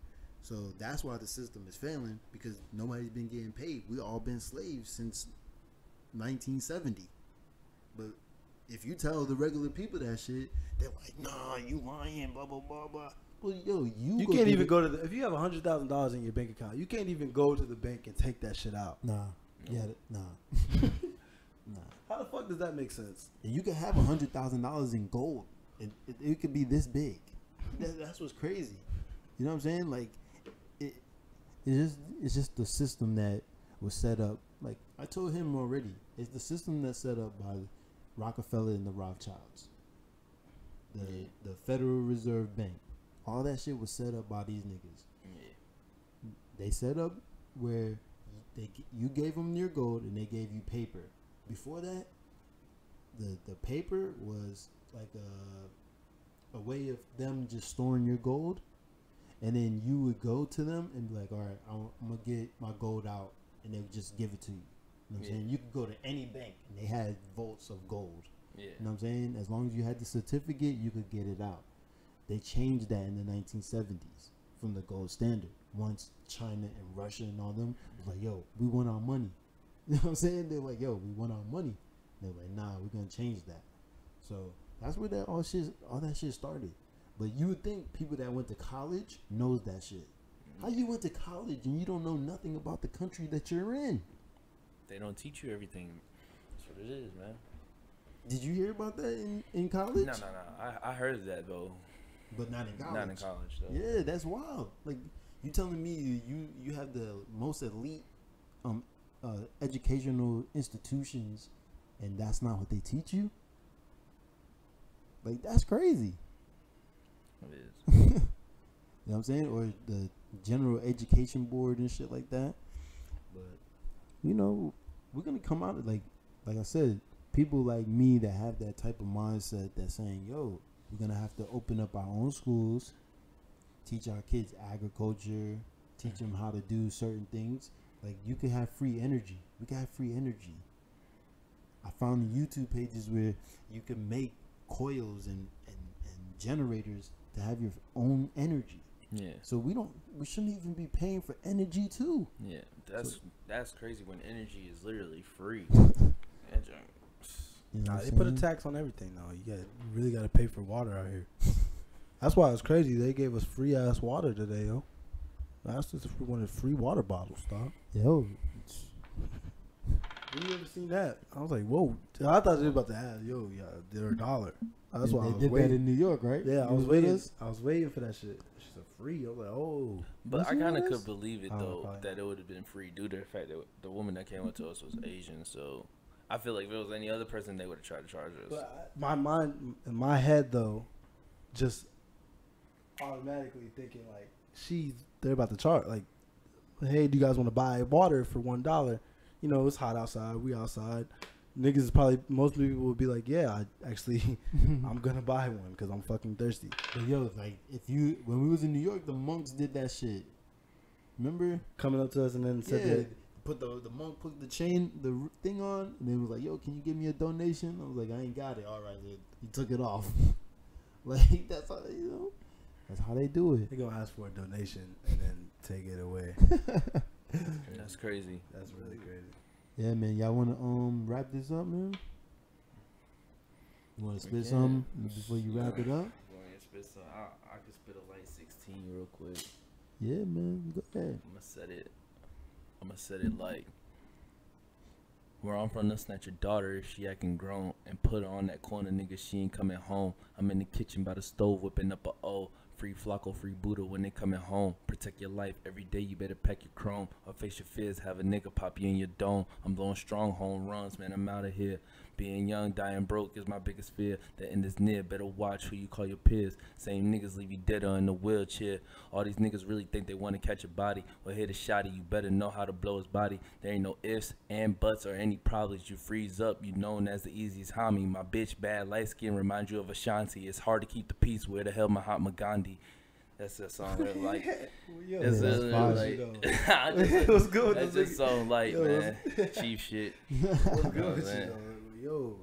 So that's why the system is failing, because nobody's been getting paid. We all been slaves since 1970. But if you tell the regular people that shit, they're like, nah, you lying, blah, blah, blah, blah. Well, yo, You can't even go to the, if you have $100,000 in your bank account, you can't even go to the bank and take that shit out. Nah. No. Yeah. Nah. Nah. How the fuck does that make sense? And you could have $100,000 in gold. It could be this big. That's what's crazy. You know what I'm saying? Like, it's just the system that was set up. Like I told him already, it's the system that's set up by Rockefeller and the Rothschilds, the Federal Reserve Bank. All that shit was set up by these niggas. Yeah. They set up where you gave them your gold and they gave you paper. Before that, the paper was like a way of them just storing your gold, and then you would go to them and be like, all right, I'm gonna get my gold out, and they would just give it to you. You know what I'm saying? You could go to any bank and they had vaults of gold. Yeah. You know what I'm saying? As long as you had the certificate, you could get it out. They changed that in the 1970s from the gold standard. Once China and Russia and all them was like, yo, we want our money. You know what I'm saying? They're like, yo, we want our money. They're like, nah, we're gonna change that. So that's where all that shit started. But you would think people that went to college knows that shit. How you went to college and you don't know nothing about the country that you're in? They don't teach you everything. That's what it is, man. Did you hear about that in college? No. I heard of that though. But not in college. Not in college though. Yeah, that's wild. Like you telling me you have the most elite educational institutions, and that's not what they teach you? Like that's crazy. It is. You know what I'm saying? Or the general education board and shit like that. But you know, we're gonna come out of like I said, people like me that have that type of mindset that's saying, yo, we're gonna have to open up our own schools, teach our kids agriculture, teach them how to do certain things. Like you could have free energy. We can have free energy. I found YouTube pages where you can make coils and generators to have your own energy. Yeah. So we shouldn't even be paying for energy too. Yeah. That's crazy when energy is literally free. You know Nah, they put a tax on everything now. You really got to pay for water out here. That's why it's crazy. They gave us free ass water today, yo. That's just if we wanted free water bottles, dog. Yo, When you ever seen that? I was like, whoa. I thought they were about to add, yo, yeah, they're $1. That's why I they was did waiting. that in New York, right? Yeah, I You was with waiting. us? I was waiting for that shit. It's just free. I was like, oh. But Was I you kind of with could us? believe it Oh, though probably that it would have been free due to the fact that the woman that came up to us was Asian. So I feel like if it was any other person, they would have tried to charge us. But my mind, in my head though, just automatically thinking like, they're about to charge. Like, hey, do you guys want to buy water for $1? You know, it's hot outside. We outside. Niggas is probably, most people would be like, yeah, I'm gonna buy one because I'm fucking thirsty. But yo, like when we was in New York, the monks did that shit. Remember? Coming up to us and then said that. Put the monk put the thing on, and then was like, yo, can you give me a donation? I was like, I ain't got it. All right, then. He took it off. Like that's how that's how they do it. They're gonna ask for a donation and then take it away. That's crazy. That's really crazy. Yeah, man. Y'all wanna wrap this up, man? You wanna spit can. something before you wrap it up? Go ahead and spit some. I can spit a light 16 real quick. Yeah, man. Go ahead. I'm gonna set it like where I'm from. To snatch your daughter if she acting grown and put her on that corner, nigga. She ain't coming home. I'm in the kitchen by the stove whipping up a O. Free Flocko, free Buddha when they coming home. Protect your life every day. You better pack your chrome or face your fears. Have a nigga pop you in your dome. I'm blowing strong home runs, man. I'm out of here. Being young, dying broke is my biggest fear. The end is near. Better watch who you call your peers. Same niggas leave you dead or in the wheelchair. All these niggas really think they want to catch a body or hit a shotty. You better know how to blow his body. There ain't no ifs and buts or any problems. You freeze up. You known as the easiest homie. My bitch bad light skin remind you of Ashanti. It's hard to keep the peace. Where the hell Mahatma Gandhi? That's a song that like. It's It was good. That's just so light, Yo, man. Chief shit. What's You know good what with I'm you, saying? though? Yo.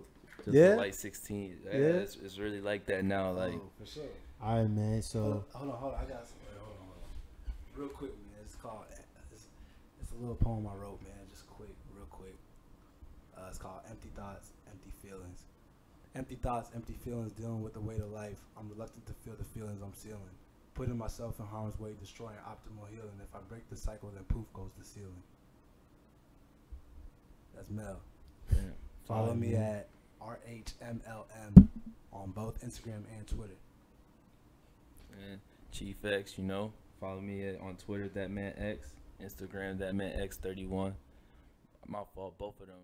Just Yeah? a light 16. Yeah, Yeah? it's really like that now. Like, Oh, for sure. All right, man. So Hold on. I got some. Hold on. Real quick, man. It's called. It's a little poem I wrote, man. Just real quick. It's called "Empty Thoughts, Empty Feelings." Empty thoughts, empty feelings, dealing with the weight of life. I'm reluctant to feel the feelings I'm feeling. putting myself in harm's way, destroying optimal healing. If I break the cycle, then poof goes the ceiling. That's Mel. Yeah. Follow me man. at RHMLM on both Instagram and Twitter. And Chief X, you know, follow me on Twitter, that man X, Instagram, that man X31. My fault, both of them.